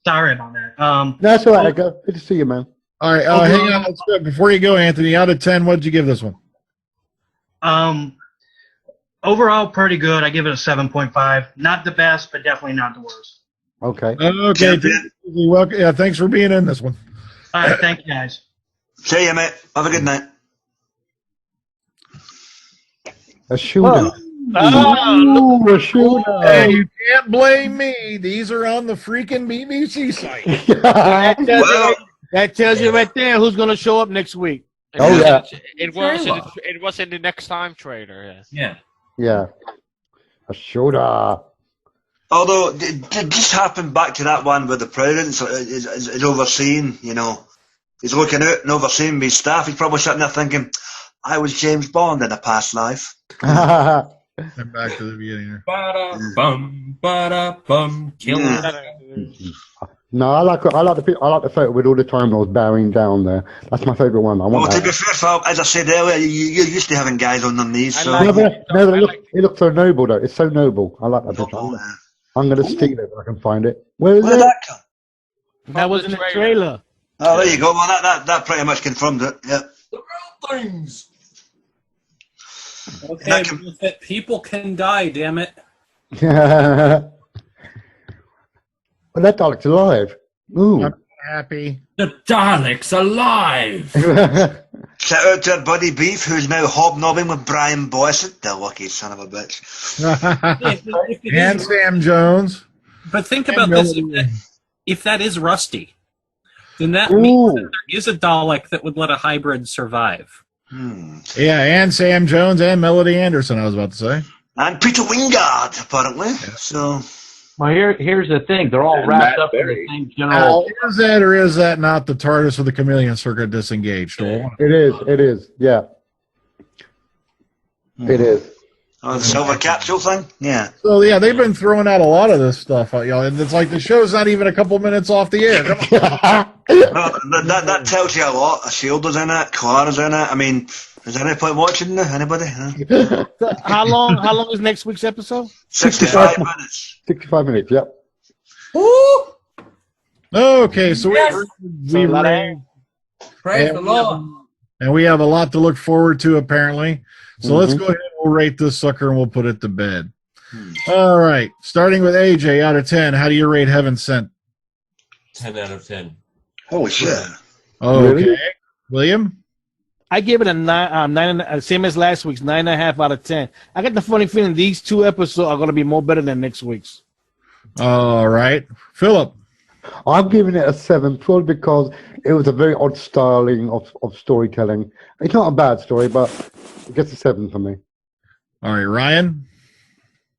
Sorry about that. That's all right, Edgar. Good to see you, man. All right, hang on. Let's go. Before you go, Anthony, out of 10, what did you give this one? Overall, pretty good. I give it a 7.5. Not the best, but definitely not the worst. Okay. Okay. Welcome. Yeah, thanks for being in this one. All right, thank you, guys. See you, mate. Have a good night. A shooter. A shooter. Hey, you can't blame me. These are on the freaking BBC site. That tells you right there who's going to show up next week. Oh, yeah. It was in the next time trailer. Yeah. Yeah. A shooter. Although, did this happen back to that one where the president is overseeing, he's looking out and overseeing his staff. He's probably sitting there thinking, I was James Bond in a past life. And back to the beginning here. Ba-da-bum, ba-da-bum, killing. No, I like the photo with all the terminals bowing down there. That's my favourite one. To be fair, Phil, as I said earlier, you're used to having guys on their knees. So. It looks so noble, though. It's so noble. I like that picture. I'm going to steal it if I can find it. Where did that come? That was in the trailer. Oh, there you go. Well, that pretty much confirmed it. Yeah. The real things. Okay, but people can die, damn it. Well, that Dalek's alive. Ooh. I'm happy. The Dalek's alive! Shout out to our buddy Beef, who's now hobnobbing with Brian Boyce. The lucky son of a bitch. And Sam Jones. But think about this. If that is Rusty, then that means that there is a Dalek that would let a hybrid survive. Yeah, and Sam Jones and Melody Anderson, I was about to say. And Peter Wingard, apparently. So. Well, here's the thing. They're all wrapped up in the same general... Now, is that or is that not the TARDIS of the Chameleon Circuit disengaged? It is, yeah. It is. Oh, the silver capsule thing? Yeah. So, yeah, they've been throwing out a lot of this stuff. And it's like the show's not even a couple minutes off the air. Come on. that tells you a lot. A Shielder's in it, Clara's in it. I mean, is there any point watching now? Anybody? Huh? How long is next week's episode? 65 minutes. 65 minutes, yep. Okay, so Praise the Lord. And we have a lot to look forward to, apparently. So let's go ahead and we'll rate this sucker and we'll put it to bed. All right. Starting with AJ, out of 10, how do you rate Heaven Sent? 10 out of 10. Holy shit. Okay. Really? William? I give it a 9, same as last week's, 9.5 out of 10. I got the funny feeling these two episodes are going to be more better than next week's. All right. Phillip? I'm giving it a 7 purely because it was a very odd styling of storytelling. It's not a bad story, but it gets a 7 for me. All right, Ryan?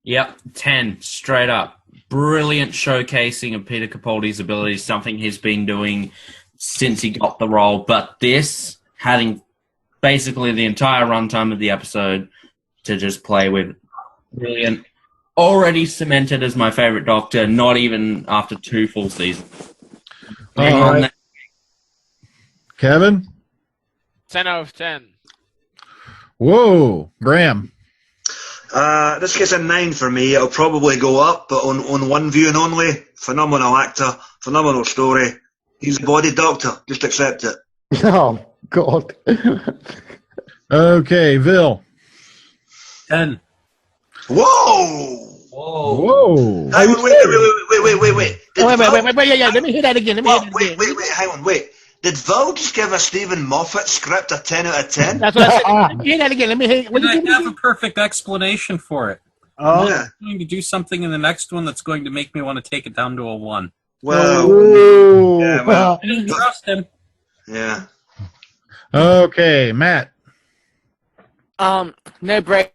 Yep, 10, straight up. Brilliant showcasing of Peter Capaldi's abilities, something he's been doing since he got the role. But this, having basically the entire runtime of the episode to just play with, brilliant. Already cemented as my favorite Doctor, not even after 2 full seasons. All right. Kevin? 10 out of 10. Whoa, Graham. This gets a 9 for me. It'll probably go up, but on one viewing only. Phenomenal actor, phenomenal story. He's a body doctor. Just accept it. Oh, God. Okay, Vil. 10. Whoa! Whoa. Hang on, wait. Wait, yeah, let me hear that again. Wait, hang on, wait. Did Val just give a Stephen Moffat script a 10 out of 10? That's what I said. Let me hear that again. Let me hear. And I have a perfect explanation for it. Oh. Yeah. I'm going to do something in the next one that's going to make me want to take it down to a 1. Well, yeah, well. I didn't trust him. Yeah. Okay, Matt. No break.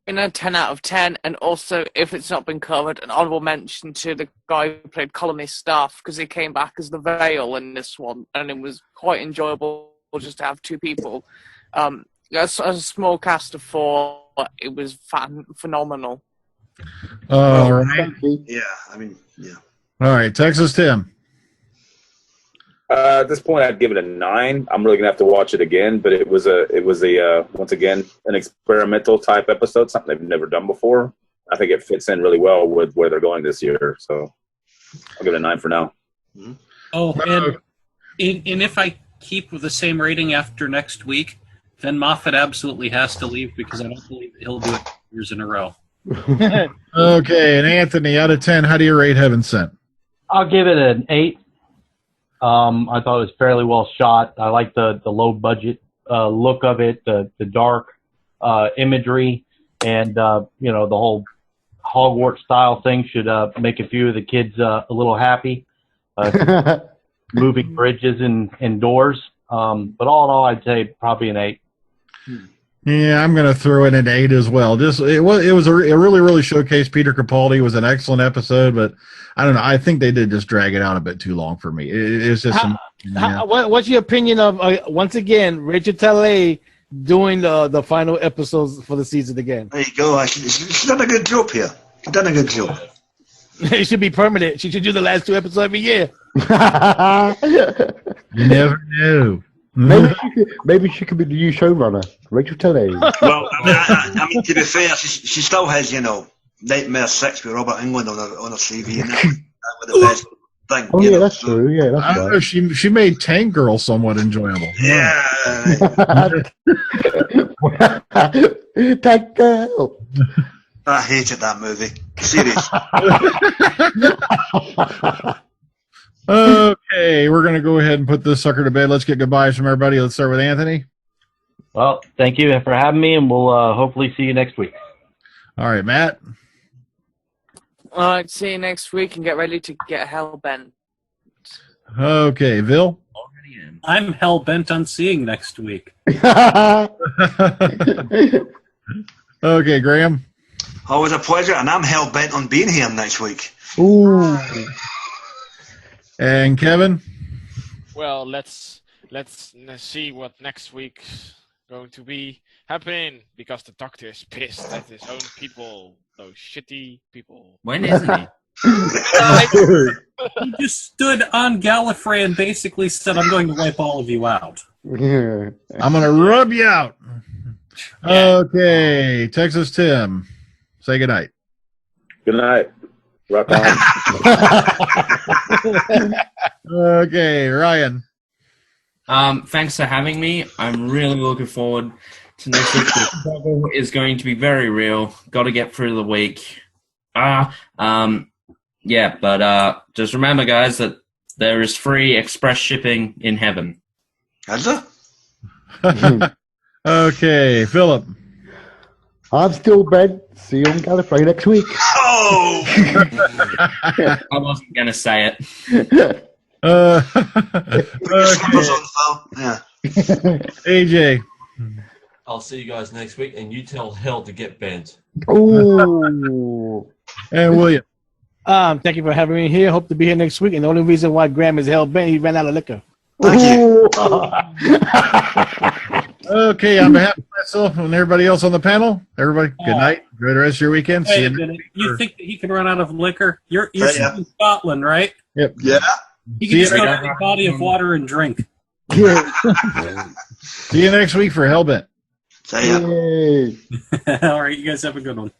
10 out of 10, and also, if it's not been covered, an honourable mention to the guy who played Colony Staff, because he came back as the Veil in this one, and it was quite enjoyable just to have 2 people. As a small cast of 4, it was phenomenal. All right. Yeah, I mean, yeah. All right, Texas Tim. At this point, I'd give it a 9. I'm really gonna have to watch it again, but it was a once again an experimental type episode, something they've never done before. I think it fits in really well with where they're going this year, so I'll give it a 9 for now. Oh, and if I keep with the same rating after next week, then Moffat absolutely has to leave because I don't believe he'll do it 2 years in a row. Okay, and Anthony, out of 10, how do you rate Heaven Sent? I'll give it an 8. I thought it was fairly well shot. I like the low budget look of it, the dark imagery, and the whole Hogwarts style thing should make a few of the kids a little happy. Moving bridges and doors, but all in all, I'd say probably an 8. Yeah, I'm going to throw in an 8 as well. Just it really showcased Peter Capaldi. It was an excellent episode, but I don't know. I think they did just drag it out a bit too long for me. It's just what's your opinion of once again Rachel Taylor doing the final episodes for the season again? There you go. She's done a good job here. She's done a good job. It should be permanent. She should do the last 2 episodes every year. You never knew. Maybe she could be the new showrunner, Rachel Taylor. Well, I mean, to be fair, she still has, Nightmare 6 with Robert Englund on her CV, and that was the best thing. Oh, yeah, that's true. Yeah, that's I don't know. She made Tank Girl somewhat enjoyable. Yeah. Tank Girl. I hated that movie. Serious. Okay, we're going to go ahead and put this sucker to bed. Let's get goodbyes from everybody. Let's start with Anthony. Well, thank you for having me, and we'll hopefully see you next week. All right, Matt. All right, see you next week, and get ready to get hell-bent. Okay, Vil. I'm hell-bent on seeing next week. Okay, Graham. Always a pleasure, and I'm hell-bent on being here next week. Ooh. And Kevin? Well, let's see what next week's going to be happening, because the Doctor is pissed at his own people, those shitty people. When isn't he? He just stood on Gallifrey and basically said, I'm going to wipe all of you out. Yeah. I'm going to rub you out. Okay, Texas Tim. Say goodnight. Good night. Rock on. Okay, Ryan. Thanks for having me. I'm really looking forward to next week. The struggle is going to be very real. Got to get through the week. Yeah, but just remember, guys, that there is free express shipping in heaven. Is there? Okay, Phillip. I'm still Ben. See you on Gallifrey next week. Oh! I wasn't going to say it. Yeah. AJ. I'll see you guys next week, and you tell hell to get bent. Ooh. And William. Thank you for having me here. Hope to be here next week. And the only reason why Graham is hell bent, he ran out of liquor. Thank you. Okay, on behalf of myself and everybody else on the panel, everybody, good night. Enjoy the rest of your weekend. See Wait you a next minute. week. You think that he can run out of liquor? You're Yeah. in Scotland, right? Yep. Yeah. You See can you just go next- to a body of water and drink. See you next week for Hellbent. See ya. Yay. All right, you guys have a good one.